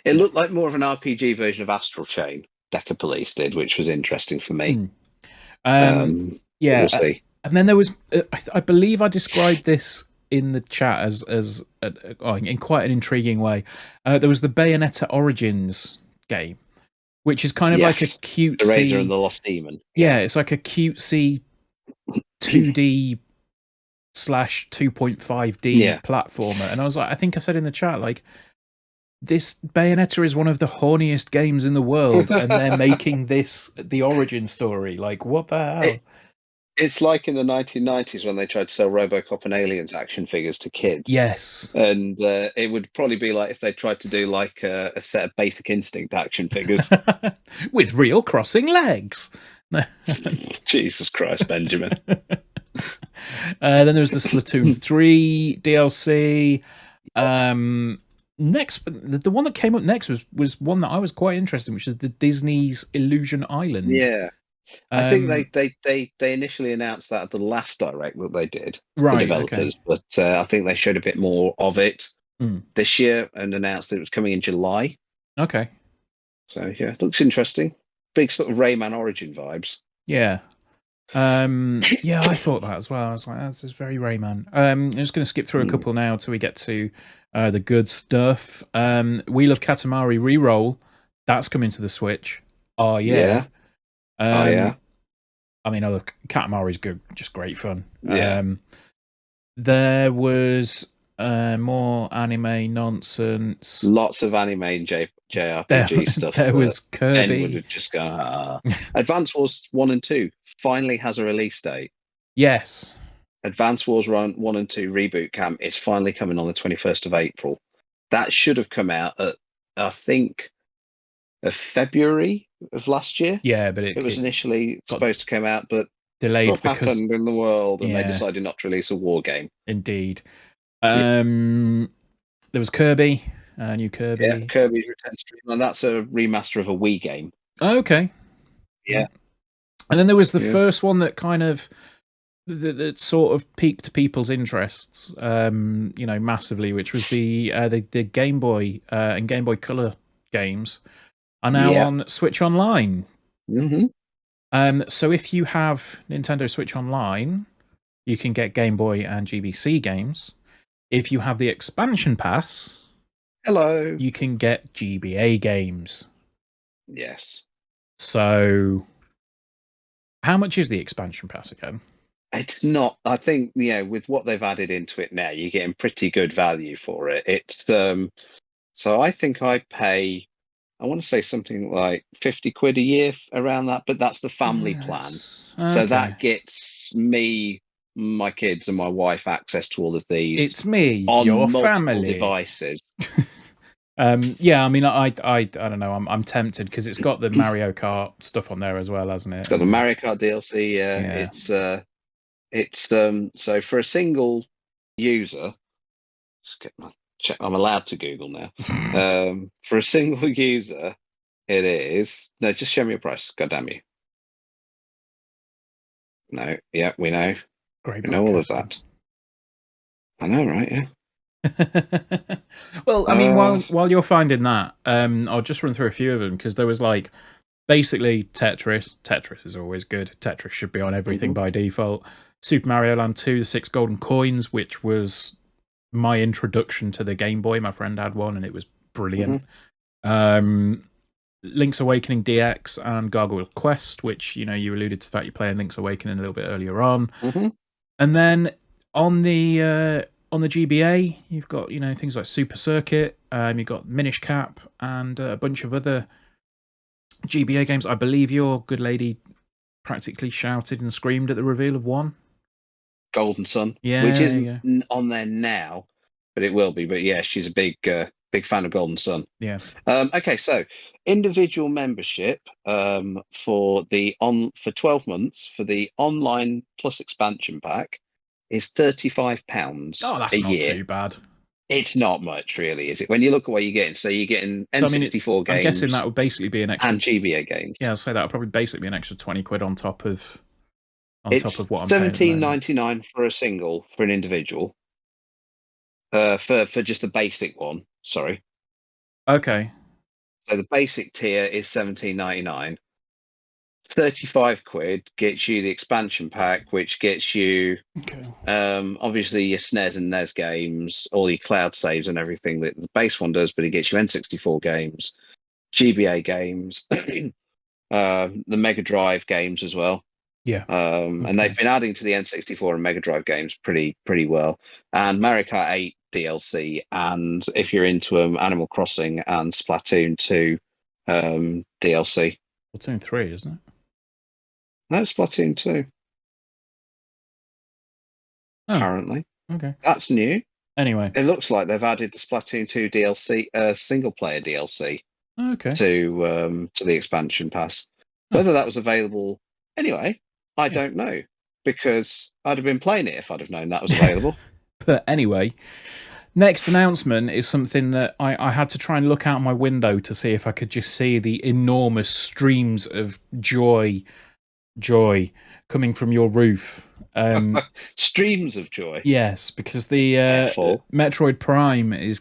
Speaker 2: It looked like more of an RPG version of Astral Chain, Deca Police did, which was interesting for me. We'll see.
Speaker 1: And then there was, I believe I described this in the chat as in quite an intriguing way. There was the Bayonetta Origins game, which is kind of like a cutesy...
Speaker 2: The Razor and the Lost Demon.
Speaker 1: Yeah, it's like a cutesy 2D / 2.5D platformer. And I was like, I think I said in the chat, like, this Bayonetta is one of the horniest games in the world, and they're making this the origin story. Like, what the hell?
Speaker 2: It's like in the 1990s when they tried to sell RoboCop and Aliens action figures to kids.
Speaker 1: Yes.
Speaker 2: And it would probably be like if they tried to do like a set of Basic Instinct action figures.
Speaker 1: With real crossing legs.
Speaker 2: Jesus Christ, Benjamin.
Speaker 1: Then there was the Splatoon 3 DLC. Next, the one that came up next was one that I was quite interested in, which is the Disney's Illusion Island.
Speaker 2: Yeah, I think they initially announced that at the last Direct that they did, the developers, but I think they showed a bit more of it this year and announced that it was coming in July.
Speaker 1: Okay.
Speaker 2: So yeah, looks interesting. Big sort of Rayman Origin vibes.
Speaker 1: Yeah. I thought that as well. I was like, this is very Rayman. I'm just going to skip through a couple now till we get to the good stuff. Wheel of Katamari Reroll, that's coming to the Switch. Oh yeah. I mean, Katamari's good, just great fun.
Speaker 2: Yeah.
Speaker 1: There was more anime nonsense.
Speaker 2: Lots of anime and JRPG stuff.
Speaker 1: There was Kirby.
Speaker 2: Ben would have just gone, Advance Wars 1 and 2 finally has a release date.
Speaker 1: Yes.
Speaker 2: Advance Wars 1 and 2 Reboot Camp is finally coming on the 21st of April. That should have come out at, I think, February of last year.
Speaker 1: Yeah, but
Speaker 2: it was initially supposed to come out, but
Speaker 1: delayed
Speaker 2: what happened in the world, and they decided not to release a war game.
Speaker 1: Indeed. There was Kirby, new Kirby.
Speaker 2: Yeah, Kirby's Return to Dreamland. That's a remaster of a Wii game.
Speaker 1: Oh, okay.
Speaker 2: Yeah.
Speaker 1: And then there was the first one that kind of that sort of piqued people's interests, massively, which was the Game Boy and Game Boy Color games are now on Switch Online.
Speaker 2: Mm-hmm.
Speaker 1: So if you have Nintendo Switch Online, you can get Game Boy and GBC games. If you have the expansion pass, you can get GBA games.
Speaker 2: Yes.
Speaker 1: So, how much is the expansion pass again?
Speaker 2: It's not. I think with what they've added into it now, you're getting pretty good value for it. It's So I think I pay, I want to say something like 50 quid a year around that, but that's the family plan.
Speaker 1: Yes.
Speaker 2: So
Speaker 1: Okay.
Speaker 2: that gets me, my kids, and my wife access to all of these
Speaker 1: It's me,
Speaker 2: on
Speaker 1: your
Speaker 2: multiple
Speaker 1: family.
Speaker 2: devices.
Speaker 1: Yeah, I mean, I don't know. I'm tempted because it's got the Mario Kart stuff on there as well, hasn't
Speaker 2: It's
Speaker 1: it?
Speaker 2: got the
Speaker 1: And
Speaker 2: Mario Kart DLC.
Speaker 1: yeah,
Speaker 2: It's so for a single user, just get my check. I'm allowed to Google now. For a single user, it is no. Just show me a price. God damn you! No, yeah,
Speaker 1: great
Speaker 2: we know all of
Speaker 1: podcasting.
Speaker 2: that. I know, right? Yeah.
Speaker 1: Well, I mean,
Speaker 2: Uh,
Speaker 1: while you're finding that, I'll just run through a few of them because there was like basically Tetris. Tetris is always good. Tetris should be on everything
Speaker 2: mhm,
Speaker 1: by default. Super Mario Land 2, the Six Golden Coins, which was my introduction to the Game Boy. My friend had one and it was brilliant.
Speaker 2: mhm.
Speaker 1: Um, Link's Awakening DX and Gargoyle Quest, which you alluded to the fact you're playing Link's Awakening a little bit earlier on,
Speaker 2: Mhm.
Speaker 1: and then on the GBA you've got things like Super Circuit, you've got Minish Cap and a bunch of other GBA games. I believe your good lady practically shouted and screamed at the reveal of one.
Speaker 2: Golden Sun, which
Speaker 1: Yeah, there you
Speaker 2: isn't
Speaker 1: go.
Speaker 2: on there now, but it will be. But yeah, she's a big fan of Golden Sun.
Speaker 1: Yeah.
Speaker 2: Okay, so individual membership for 12 months for the online plus expansion pack is £35
Speaker 1: Oh,
Speaker 2: a
Speaker 1: that's not
Speaker 2: year.
Speaker 1: too bad.
Speaker 2: It's not much, really, is it? When you look at what you're getting, so you're getting
Speaker 1: So I mean,
Speaker 2: N64
Speaker 1: I'm guessing
Speaker 2: games
Speaker 1: that would basically be an extra.
Speaker 2: and GBA games.
Speaker 1: Yeah, I'll say that would probably basically be an extra 20 quid on top of
Speaker 2: It's
Speaker 1: what I'm paying at the moment.
Speaker 2: 17.99 for a single for an individual. For just the basic one, sorry.
Speaker 1: Okay.
Speaker 2: So the basic tier is 17.99. 35 quid gets you the expansion pack, which gets you
Speaker 1: Okay.
Speaker 2: obviously your SNES and NES games, all your cloud saves and everything that the base one does, but it gets you N64 games, GBA games, the Mega Drive games as well.
Speaker 1: Yeah.
Speaker 2: And they've
Speaker 1: Okay.
Speaker 2: been adding to the N64 and Mega Drive games pretty well. And Mario Kart 8 DLC, and if you're into Animal Crossing and Splatoon 2 DLC.
Speaker 1: Platoon 3, isn't it?
Speaker 2: No, Splatoon 2
Speaker 1: Oh,
Speaker 2: currently.
Speaker 1: okay.
Speaker 2: That's new.
Speaker 1: Anyway.
Speaker 2: It looks like they've added the Splatoon 2 DLC, single player DLC
Speaker 1: Okay.
Speaker 2: to the expansion pass.
Speaker 1: Oh,
Speaker 2: Whether that was available anyway, I
Speaker 1: yeah.
Speaker 2: don't know because I'd have been playing it if I'd have known that was available.
Speaker 1: But anyway, next announcement is something that I had to try and look out my window to see if I could just see the enormous streams of joy coming from your roof.
Speaker 2: Streams of joy.
Speaker 1: Yes, because the
Speaker 2: Careful.
Speaker 1: Metroid Prime is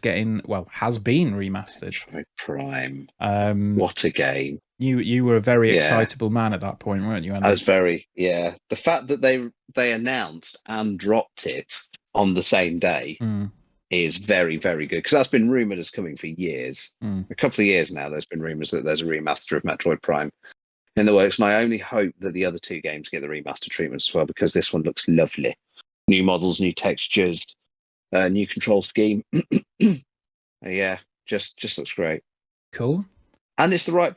Speaker 1: has been remastered.
Speaker 2: Metroid Prime.
Speaker 1: Um,
Speaker 2: What a game.
Speaker 1: you were a very
Speaker 2: Yeah.
Speaker 1: excitable man at that point, weren't you,
Speaker 2: I was
Speaker 1: Andy?
Speaker 2: yeah. The fact that they announced and dropped it on the same day
Speaker 1: Mm,
Speaker 2: is very good because that's been rumored as coming for years.
Speaker 1: mm.
Speaker 2: A couple of years now, there's been rumors that there's a remaster of Metroid Prime in the works, and I only hope that the other two games get the remaster treatment as well because this one looks lovely. New models, new textures, new control scheme. Yeah, just looks great,
Speaker 1: Cool.
Speaker 2: and it's the right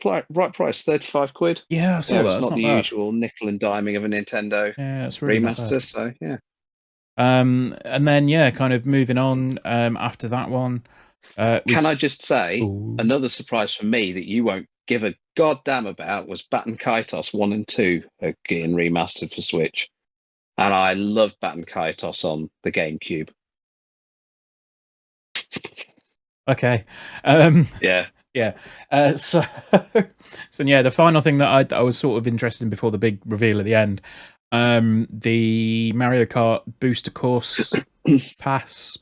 Speaker 2: price, 35 quid.
Speaker 1: Yeah, I
Speaker 2: You
Speaker 1: saw
Speaker 2: know,
Speaker 1: that.
Speaker 2: it's
Speaker 1: That's
Speaker 2: not
Speaker 1: not
Speaker 2: the
Speaker 1: bad.
Speaker 2: usual nickel and diming of a Nintendo
Speaker 1: Yeah, it's really not bad.
Speaker 2: remaster. So yeah,
Speaker 1: And then yeah, kind of moving on. After that one, we.
Speaker 2: can I just say
Speaker 1: Ooh.
Speaker 2: another surprise for me that you won't give a goddamn about was Baton Kaitos 1 and 2 are getting remastered for Switch. And I love Baton Kaitos on the GameCube.
Speaker 1: Okay.
Speaker 2: Yeah.
Speaker 1: Yeah. So, so yeah, the final thing that I was sort of interested in before the big reveal at the end, the Mario Kart Booster Pass,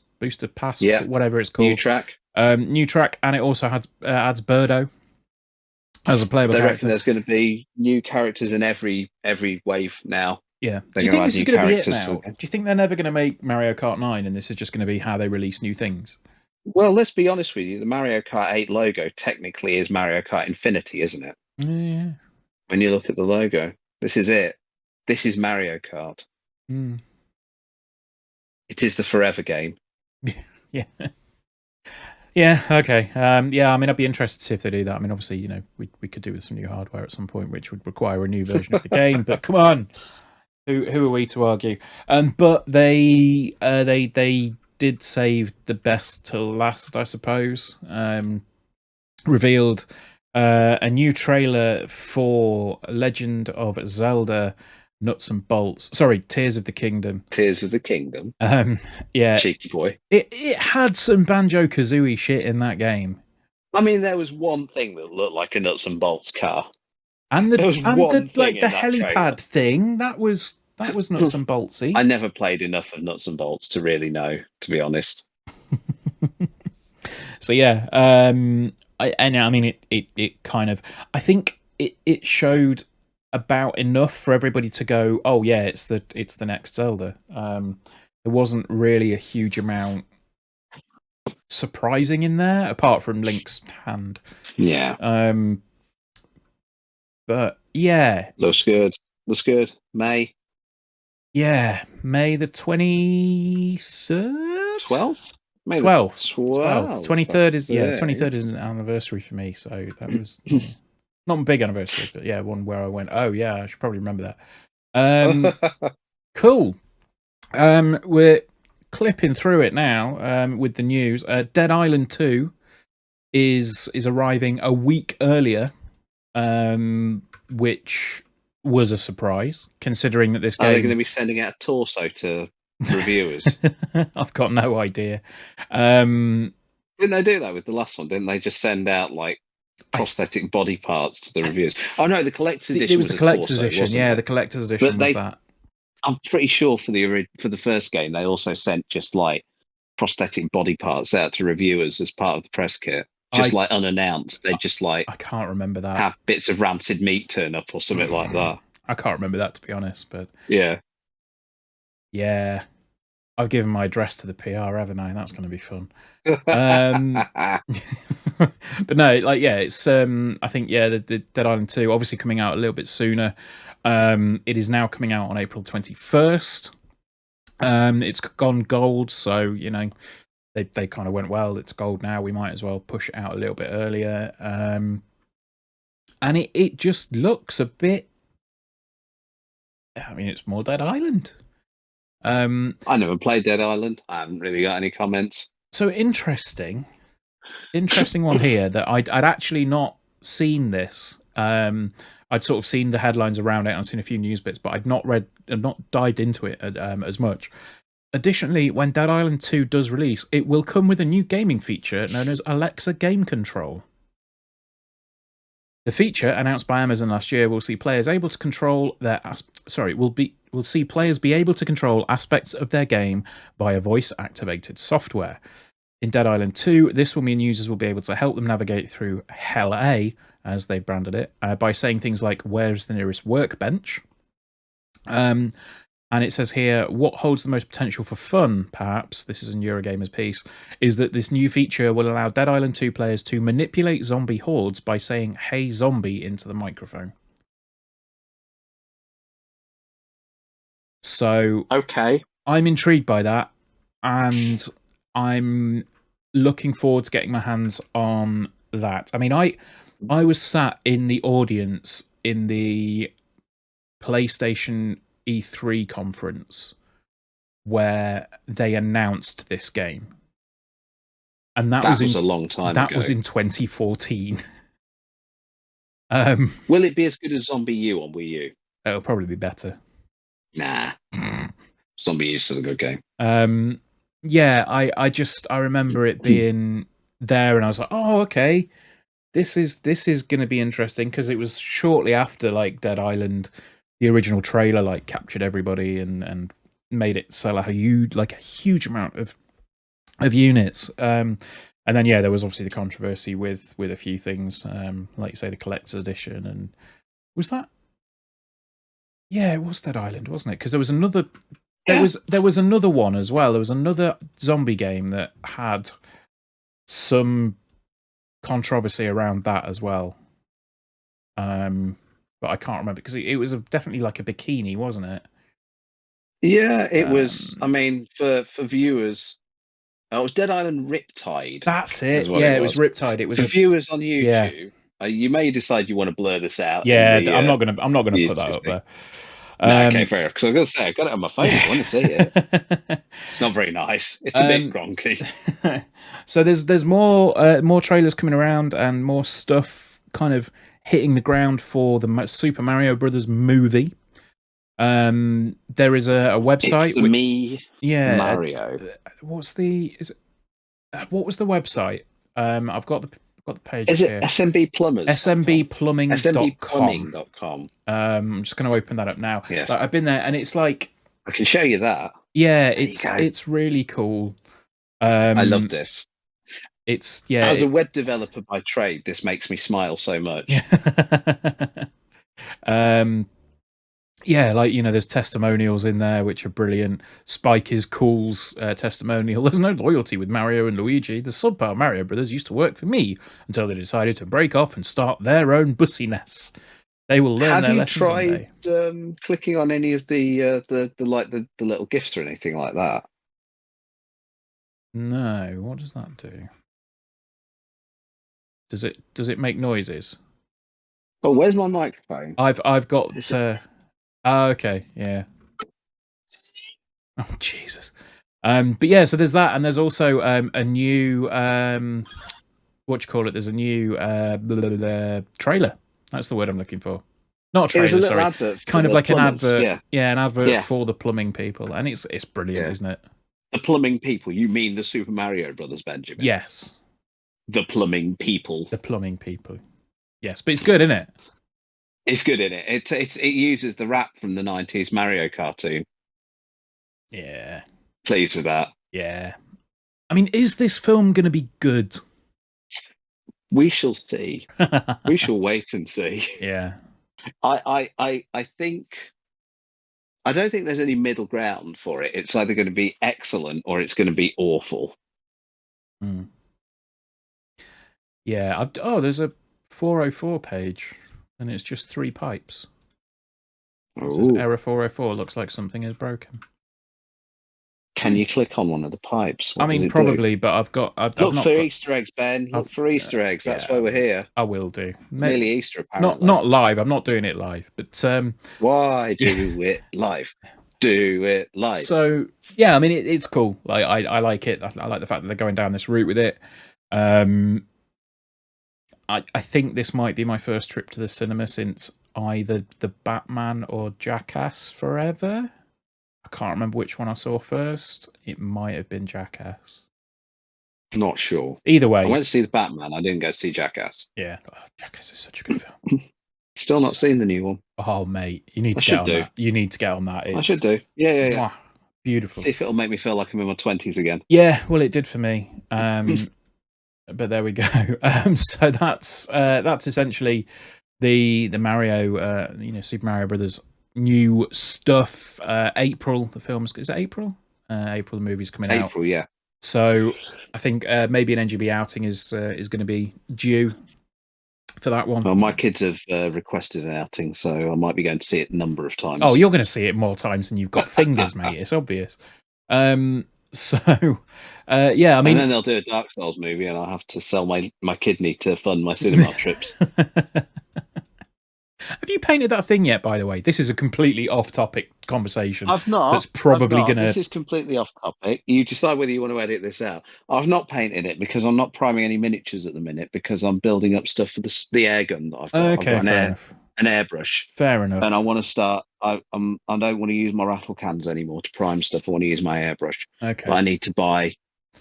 Speaker 2: Yeah.
Speaker 1: whatever it's
Speaker 2: New
Speaker 1: called,
Speaker 2: track.
Speaker 1: new track, and it also adds Birdo as a playable
Speaker 2: They reckon
Speaker 1: character.
Speaker 2: there's going to be new characters in every wave now.
Speaker 1: Yeah.
Speaker 2: They're
Speaker 1: Do you
Speaker 2: going to
Speaker 1: think
Speaker 2: add
Speaker 1: this is
Speaker 2: new
Speaker 1: going to be it
Speaker 2: characters to the
Speaker 1: now?
Speaker 2: game.
Speaker 1: Do you think they're never going to make Mario Kart 9 and this is just going to be how they release new things?
Speaker 2: Well, let's be honest with you. The Mario Kart 8 logo technically is Mario Kart Infinity, isn't it?
Speaker 1: Yeah.
Speaker 2: When you look at the logo, this is it. This is Mario Kart.
Speaker 1: Mm.
Speaker 2: It is the forever game.
Speaker 1: Yeah. Yeah, okay. Yeah, I mean, I'd be interested to see if they do that. I mean, obviously, you know, we could do with some new hardware at some point, which would require a new version of the game. But come on, who are we to argue? But they did save the best till last, I suppose. Revealed a new trailer for Legend of Zelda Nuts and Bolts. Sorry, Tears of the Kingdom.
Speaker 2: Tears of the Kingdom.
Speaker 1: Yeah,
Speaker 2: Cheeky boy.
Speaker 1: it had some Banjo Kazooie shit in that game.
Speaker 2: I mean, there was one thing that looked like a nuts and bolts car.
Speaker 1: And
Speaker 2: There was one
Speaker 1: the
Speaker 2: thing
Speaker 1: like the
Speaker 2: in that trailer.
Speaker 1: helipad thing, that was nuts and boltsy.
Speaker 2: I never played enough of nuts and bolts to really know, to be honest.
Speaker 1: So yeah, I mean it kind of, I think it showed about enough for everybody to go, oh yeah, it's the next Zelda. There wasn't really a huge amount surprising in there apart from Link's hand.
Speaker 2: Yeah.
Speaker 1: But yeah,
Speaker 2: Looks good. Looks good. May.
Speaker 1: Yeah, May the 23rd?
Speaker 2: 12th? May
Speaker 1: 12th.
Speaker 2: 12th.
Speaker 1: 23rd is, yeah, 23rd is an anniversary for me, so that was not a big anniversary, but yeah, one where I went, oh yeah, I should probably remember that. Cool. We're clipping through it now with the news. Dead Island 2 is arriving a week earlier, which was a surprise, considering that this game...
Speaker 2: Are they going to be sending out a torso to reviewers?
Speaker 1: I've got no idea.
Speaker 2: Didn't they do that with the last one? Didn't they just send out like prosthetic body parts to the reviewers? Oh no, the collector's edition.
Speaker 1: It was the collector's edition. Yeah, the collector's edition was that.
Speaker 2: I'm pretty sure for the first game they also sent just like prosthetic body parts out to reviewers as part of the press kit. Just like unannounced, they just like,
Speaker 1: I can't remember that,
Speaker 2: have bits of rancid meat turn up or something like that.
Speaker 1: I can't remember that, to be honest, but
Speaker 2: yeah,
Speaker 1: I've given my address to the PR, haven't I? That's going to be fun. But no, like it's I think the Dead Island 2 obviously coming out a little bit sooner. It is now coming out on April 21st. It's gone gold, so you know. They kind of went, well, it's gold now, we might as well push it out a little bit earlier. And it just looks a bit... I mean, it's more Dead Island.
Speaker 2: I never played Dead Island. I haven't really got any comments.
Speaker 1: So interesting one here that I'd actually not seen this. I'd sort of seen the headlines around it, I'd seen a few news bits, but I'd not dived into it as much. Additionally, when Dead Island 2 does release, it will come with a new gaming feature known as Alexa Game Control. The feature, announced by Amazon last year, will see players able to control their will see players be able to control aspects of their game via voice-activated software. In Dead Island 2, this will mean users will be able to help them navigate through Hell A, as they branded it, by saying things like, "Where's the nearest workbench?" And it says here, what holds the most potential for fun, perhaps, this is in Eurogamer's piece, is that this new feature will allow Dead Island 2 players to manipulate zombie hordes by saying, "Hey zombie," into the microphone. So,
Speaker 2: okay,
Speaker 1: I'm intrigued by that, and I'm looking forward to getting my hands on that. I mean, I was sat in the audience in the PlayStation E3 conference where they announced this game, and that was
Speaker 2: a long time ago.
Speaker 1: That was in 2014.
Speaker 2: Will it be as good as Zombie U on Wii U?
Speaker 1: It'll probably be better.
Speaker 2: Nah. Zombie U is still a good game.
Speaker 1: Yeah, I remember it being there, and I was like, oh, okay, this is going to be interesting, because it was shortly after like Dead Island, the original trailer like captured everybody and made it sell a huge amount of units. And then there was obviously the controversy with a few things, like you say, the collector's edition, and was that? Yeah, it was Dead Island, wasn't it? Because there was another. There was another one as well. There was another zombie game that had some controversy around that as well. But I can't remember, because it was definitely like a bikini, wasn't it?
Speaker 2: Yeah, it was. I mean, for viewers, Oh, it was Dead Island Riptide.
Speaker 1: That's it.
Speaker 2: What
Speaker 1: Yeah, it was Riptide. It was
Speaker 2: for viewers on
Speaker 1: yeah.
Speaker 2: YouTube. You may decide you want to blur this out.
Speaker 1: Yeah,
Speaker 2: in the,
Speaker 1: I'm not gonna put that
Speaker 2: YouTube
Speaker 1: up
Speaker 2: thing.
Speaker 1: there.
Speaker 2: No, okay, fair enough. Because I was going to say, I've got it on my phone. I want to see it. It's not very nice. It's a bit gronky.
Speaker 1: So there's more trailers coming around and more stuff kind of hitting the ground for the Super Mario Brothers movie. There is a website.
Speaker 2: It's Mario.
Speaker 1: What was the website? I've got the page.
Speaker 2: Is it
Speaker 1: here.
Speaker 2: SMB Plumbers?
Speaker 1: SMBplumbing.com.
Speaker 2: SMBplumbing.com.
Speaker 1: I'm just going to open that up now.
Speaker 2: Yes.
Speaker 1: I've been there, and it's like
Speaker 2: I can show you that.
Speaker 1: Yeah, it's really cool.
Speaker 2: I love this.
Speaker 1: As
Speaker 2: a web developer by trade, this makes me smile so much.
Speaker 1: Like, there's testimonials in there which are brilliant. Spike is Cool's testimonial. There's no loyalty with Mario and Luigi. The subpar Mario brothers used to work for me until they decided to break off and start their own bussiness. They will learn their lessons.
Speaker 2: Have you tried clicking on any of the little gifts or anything like that?
Speaker 1: No. What does that do? Does it make noises?
Speaker 2: Oh, where's my microphone?
Speaker 1: I've got. Oh, okay, yeah. Oh, Jesus. But yeah, so there's that, and there's also a new There's a new trailer. That's the word I'm looking for. Not a trailer, sorry.
Speaker 2: Advert
Speaker 1: kind of like
Speaker 2: plumbers.
Speaker 1: An advert. Yeah, an advert for the plumbing people, and it's brilliant, isn't it?
Speaker 2: The plumbing people. You mean the Super Mario Brothers, Benjamin?
Speaker 1: Yes.
Speaker 2: The plumbing people.
Speaker 1: The plumbing people. Yes, but it's good, isn't it?
Speaker 2: It's good, isn't it? It uses the rap from the 90s Mario cartoon.
Speaker 1: Yeah.
Speaker 2: Pleased with that.
Speaker 1: Yeah. I mean, is this film going to be good?
Speaker 2: We shall see. We shall wait and see.
Speaker 1: Yeah.
Speaker 2: I think I don't think there's any middle ground for it. It's either going to be excellent or it's going to be awful.
Speaker 1: Mm. Yeah. There's a 404 page, and it's just 3 pipes. It says error 404. Looks like something is broken.
Speaker 2: Can you click on one of the pipes?
Speaker 1: I mean, probably, but I've
Speaker 2: look
Speaker 1: not
Speaker 2: for Easter eggs, Ben. Look for Easter eggs. That's why we're here.
Speaker 1: I will do.
Speaker 2: It's nearly Easter, apparently.
Speaker 1: Not live. I'm not doing it live, but
Speaker 2: why do it live? Do it live.
Speaker 1: So yeah, I mean, it's cool. Like I like it. I like the fact that they're going down this route with it. I think this might be my first trip to the cinema since either the Batman or Jackass Forever. I can't remember which one I saw first. It might have been Jackass.
Speaker 2: Not sure.
Speaker 1: Either way.
Speaker 2: I went to see the Batman. I didn't go to see Jackass.
Speaker 1: Yeah. Oh, Jackass is such a good film.
Speaker 2: Still not seen the new one.
Speaker 1: Oh, mate. You need to get on that. You need to get on that.
Speaker 2: I should do. Yeah.
Speaker 1: Mwah, beautiful.
Speaker 2: See if it'll make me feel like I'm in my 20s again.
Speaker 1: Yeah, well, it did for me. But there we go. So that's essentially the Mario, Super Mario Brothers new stuff. April, the film's is it April? April, the movie's coming out.
Speaker 2: April, yeah.
Speaker 1: So I think maybe an NGB outing is going to be due for that one.
Speaker 2: Well, my kids have requested an outing, so I might be going to see it a number of times.
Speaker 1: Oh, you're going to see it more times than you've got fingers, mate. It's obvious. So, yeah, I mean...
Speaker 2: And then they'll do a Dark Souls movie and I'll have to sell my kidney to fund my cinema trips.
Speaker 1: Have you painted that thing yet, by the way? This is a completely off-topic conversation.
Speaker 2: I've not.
Speaker 1: That's probably going to...
Speaker 2: This is completely off-topic. You decide whether you want to edit this out. I've not painted it because I'm not priming any miniatures at the minute because I'm building up stuff for the air gun that I've got.
Speaker 1: Okay,
Speaker 2: I've got an airbrush.
Speaker 1: Fair enough.
Speaker 2: And I want to start... I don't want to use my rattle cans anymore to prime stuff. I want to use my airbrush.
Speaker 1: Okay.
Speaker 2: But I need to buy...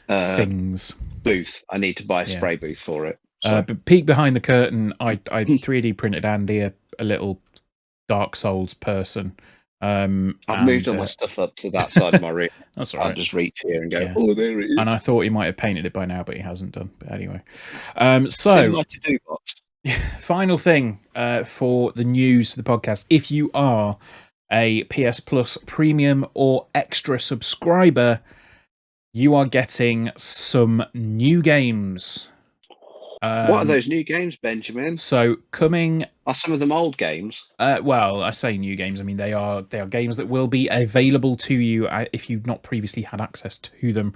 Speaker 1: things.
Speaker 2: Booth. I need to buy a spray booth for it. So.
Speaker 1: But peek behind the curtain, I 3D printed Andy a little Dark Souls person.
Speaker 2: I've moved all my stuff up to that side of my room.
Speaker 1: That's all right.
Speaker 2: I'll just reach here and go, oh, there it is.
Speaker 1: And I thought he might have painted it by now, but he hasn't done. But anyway. So, final thing for the news for the podcast. If you are a PS Plus Premium or Extra subscriber, you are getting some new games.
Speaker 2: What are those new games, Benjamin?
Speaker 1: So coming
Speaker 2: Are some of them old games?
Speaker 1: Well, I say new games. I mean, they are games that will be available to you if you've not previously had access to them.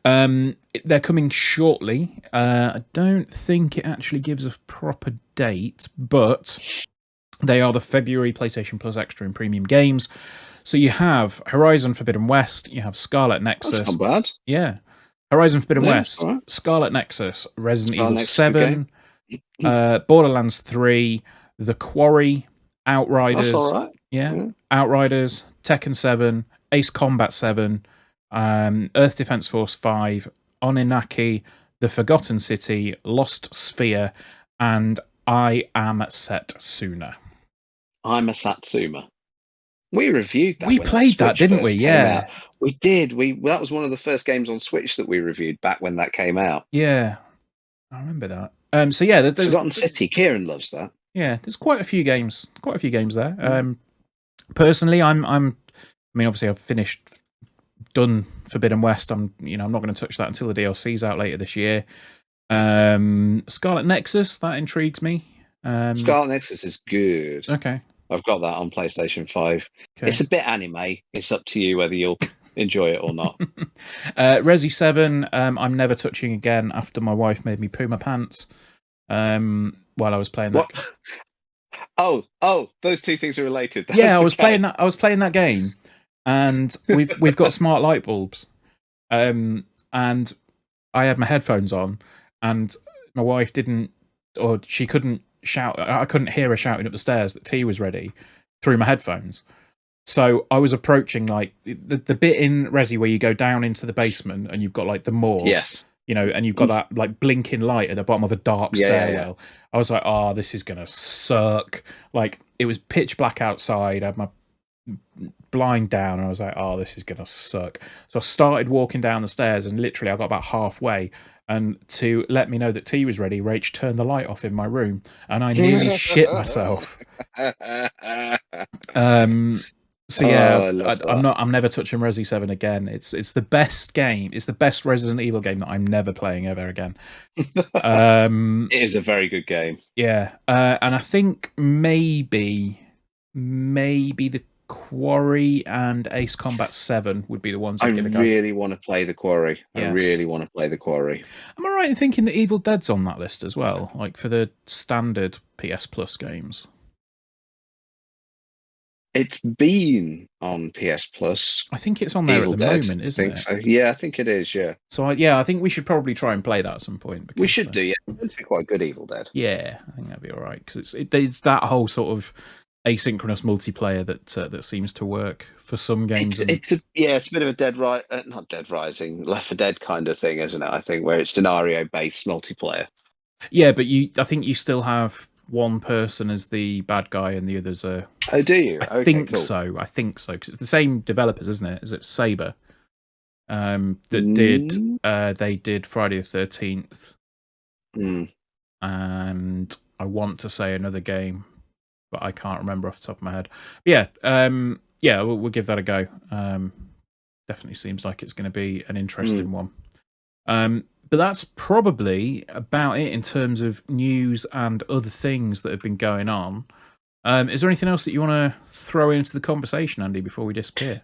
Speaker 1: They're coming shortly. I don't think it actually gives a proper date, but they are the February PlayStation Plus Extra and Premium games. So you have Horizon Forbidden West, you have Scarlet
Speaker 2: That's
Speaker 1: Nexus.
Speaker 2: not bad.
Speaker 1: Yeah. Horizon Forbidden
Speaker 2: Yeah,
Speaker 1: West,
Speaker 2: all right.
Speaker 1: Scarlet Nexus, Resident
Speaker 2: Scarlet
Speaker 1: Evil
Speaker 2: Nexus, good game.
Speaker 1: 7, Borderlands 3, The Quarry,
Speaker 2: That's all
Speaker 1: Outriders,
Speaker 2: right.
Speaker 1: yeah,
Speaker 2: Yeah.
Speaker 1: Outriders, Tekken 7, Ace Combat 7, Earth Defense Force 5, Oninaki, The Forgotten City, Lost Sphere, and I Am Set Sooner.
Speaker 2: I'm a Satsuma. We reviewed that
Speaker 1: We
Speaker 2: when the
Speaker 1: played that,
Speaker 2: Switch
Speaker 1: didn't we?
Speaker 2: first came
Speaker 1: Yeah.
Speaker 2: out. We did. That was one of the first games on Switch that we reviewed back when that came out.
Speaker 1: Yeah. I remember that. So yeah,
Speaker 2: Forgotten City. Kieran loves that.
Speaker 1: Yeah, there's quite a few games there. Personally, I mean, obviously, I've done Forbidden West. I'm not going to touch that until the DLC's out later this year. Scarlet Nexus, that intrigues me.
Speaker 2: Scarlet Nexus is good.
Speaker 1: Okay.
Speaker 2: I've got that on PlayStation 5.
Speaker 1: Okay.
Speaker 2: It's a bit anime. It's up to you whether you'll enjoy it or not.
Speaker 1: Resi 7, I'm never touching again after my wife made me poo my pants while I was playing that.
Speaker 2: Oh, those two things are related.
Speaker 1: I was playing that game, and we've got smart light bulbs, and I had my headphones on, and my wife she couldn't shout. I couldn't hear her shouting up the stairs that tea was ready through my headphones. So I was approaching like the bit in Resi where you go down into the basement and you've got like the morgue.
Speaker 2: Yes.
Speaker 1: And you've got that like blinking light at the bottom of a dark stairwell. Yeah. I was like, oh, this is gonna suck. Like it was pitch black outside. I had my blind down, and I was like, oh, this is gonna suck. So I started walking down the stairs, and literally I got about halfway. And to let me know that tea was ready, Rach turned the light off in my room, and I nearly shit myself. So yeah, I'm never touching Resi 7 again. It's the best game. It's the best Resident Evil game that I'm never playing ever again.
Speaker 2: It is a very good game.
Speaker 1: Yeah, and I think maybe the Quarry and Ace Combat 7 would be the ones I'd give a go.
Speaker 2: I really want to play the Quarry. Yeah. I really want to play the Quarry.
Speaker 1: Am I right in thinking that Evil Dead's on that list as well, like for the standard PS Plus games?
Speaker 2: It's been on PS Plus.
Speaker 1: I think it's on there at the moment, isn't it?
Speaker 2: So. Yeah, I think it is, yeah.
Speaker 1: So, I think we should probably try and play that at some point.
Speaker 2: Because, we should do, yeah. It's quite good, Evil Dead.
Speaker 1: Yeah, I think that'd be all right. Because it's that whole sort of asynchronous multiplayer that seems to work for some games.
Speaker 2: It's a bit of a not Dead Rising, Left 4 Dead kind of thing, isn't it? I think, where it's scenario-based multiplayer.
Speaker 1: Yeah, but I think you still have one person as the bad guy and the others are...
Speaker 2: Oh, do you?
Speaker 1: I think so, because it's the same developers, isn't it? Is it Saber? They did Friday the 13th. And I want to say another game, but I can't remember off the top of my head. But yeah, we'll give that a go. Definitely seems like it's going to be an interesting one. But that's probably about it in terms of news and other things that have been going on. Is there anything else that you want to throw into the conversation, Andy, before we disappear?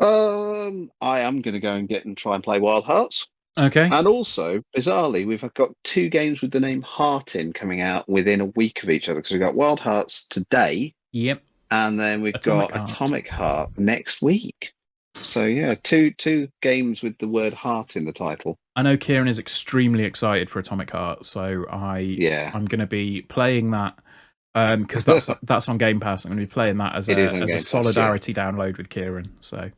Speaker 2: I am going to go and try and play Wild Hearts.
Speaker 1: Okay.
Speaker 2: And also, bizarrely, we've got 2 games with the name Heart in coming out within a week of each other. Because we've got Wild Hearts today.
Speaker 1: Yep.
Speaker 2: And then we've got Atomic Heart next week. So yeah, two games with the word heart in the title.
Speaker 1: I know Kieran is extremely excited for Atomic Heart, so I'm going to be playing that because that's on Game Pass. I'm going to be playing that as a solidarity download with Kieran. So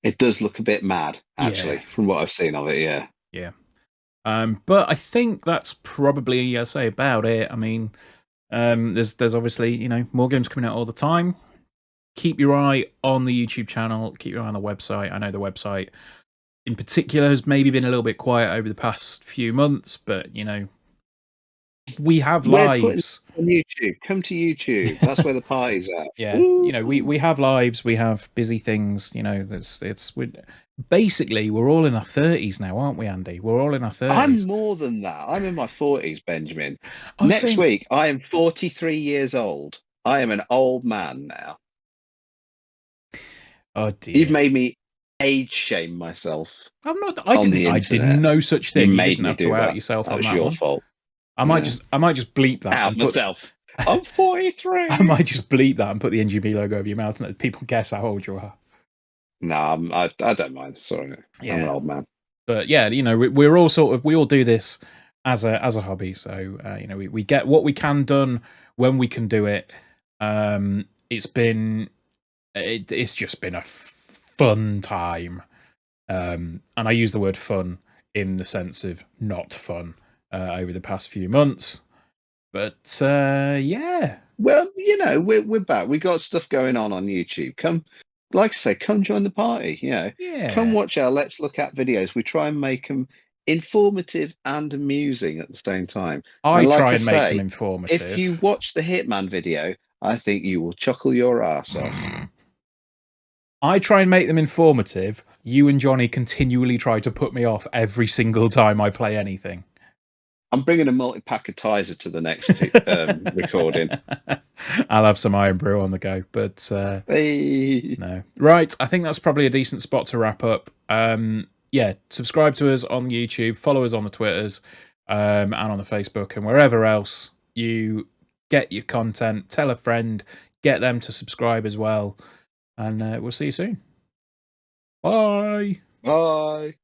Speaker 2: it does look a bit mad, actually, from what I've seen of it. Yeah.
Speaker 1: Yeah. But I think that's probably about it. I mean, there's obviously more games coming out all the time. Keep your eye on the YouTube channel. Keep your eye on the website. I know the website in particular has maybe been a little bit quiet over the past few months, but we have lives.
Speaker 2: on YouTube. Come to YouTube. That's where the party's at.
Speaker 1: Yeah,
Speaker 2: Woo!
Speaker 1: you know, we have lives, we have busy things. You know, basically we're all in our 30s now, aren't we, Andy? We're all in our 30s.
Speaker 2: I'm more than that. I'm in my 40s, Benjamin.
Speaker 1: I was
Speaker 2: Next
Speaker 1: saying,
Speaker 2: week, I am 43 years old. I am an old man now.
Speaker 1: oh
Speaker 2: You've
Speaker 1: dear.
Speaker 2: made me age shame myself
Speaker 1: I'm not.
Speaker 2: on the
Speaker 1: I did
Speaker 2: internet.
Speaker 1: no such
Speaker 2: You
Speaker 1: thing. You
Speaker 2: made
Speaker 1: didn't
Speaker 2: me
Speaker 1: have to
Speaker 2: do
Speaker 1: out
Speaker 2: that.
Speaker 1: yourself
Speaker 2: That
Speaker 1: on
Speaker 2: was
Speaker 1: that
Speaker 2: your
Speaker 1: one.
Speaker 2: fault.
Speaker 1: I might
Speaker 2: Yeah.
Speaker 1: just bleep that
Speaker 2: Out
Speaker 1: and put.
Speaker 2: myself. I'm 43.
Speaker 1: I might just bleep that and put the NGB logo over your mouth and let people guess how old you are.
Speaker 2: No, I don't mind. Sorry,
Speaker 1: Yeah.
Speaker 2: I'm an old man.
Speaker 1: But yeah, you know, we're all we all do this as a hobby. So you know, we get what we can done when we can do it. It's just been a fun time, and I use the word fun in the sense of not fun over the past few months. But yeah.
Speaker 2: Well, you know, we're back. We got stuff going on YouTube. Come, like I say, come join the party. You know, come
Speaker 1: Yeah.
Speaker 2: watch our Let's Look At videos. We try and make them informative and amusing at the same time.
Speaker 1: I
Speaker 2: And like
Speaker 1: try
Speaker 2: I
Speaker 1: and make them
Speaker 2: say, if you
Speaker 1: informative.
Speaker 2: watch the Hitman video, I think you will chuckle your ass off.
Speaker 1: I try and make them informative. You and Johnny continually try to put me off every single time I play anything.
Speaker 2: I'm bringing a multi-pack of Tizer to the next recording.
Speaker 1: I'll have some Iron Brew on the go, but
Speaker 2: Hey.
Speaker 1: no. Right, I think that's probably a decent spot to wrap up. Yeah, subscribe to us on YouTube, follow us on the Twitters, and on the Facebook, and wherever else you get your content. Tell a friend, get them to subscribe as well, and we'll see you soon. Bye.
Speaker 2: Bye.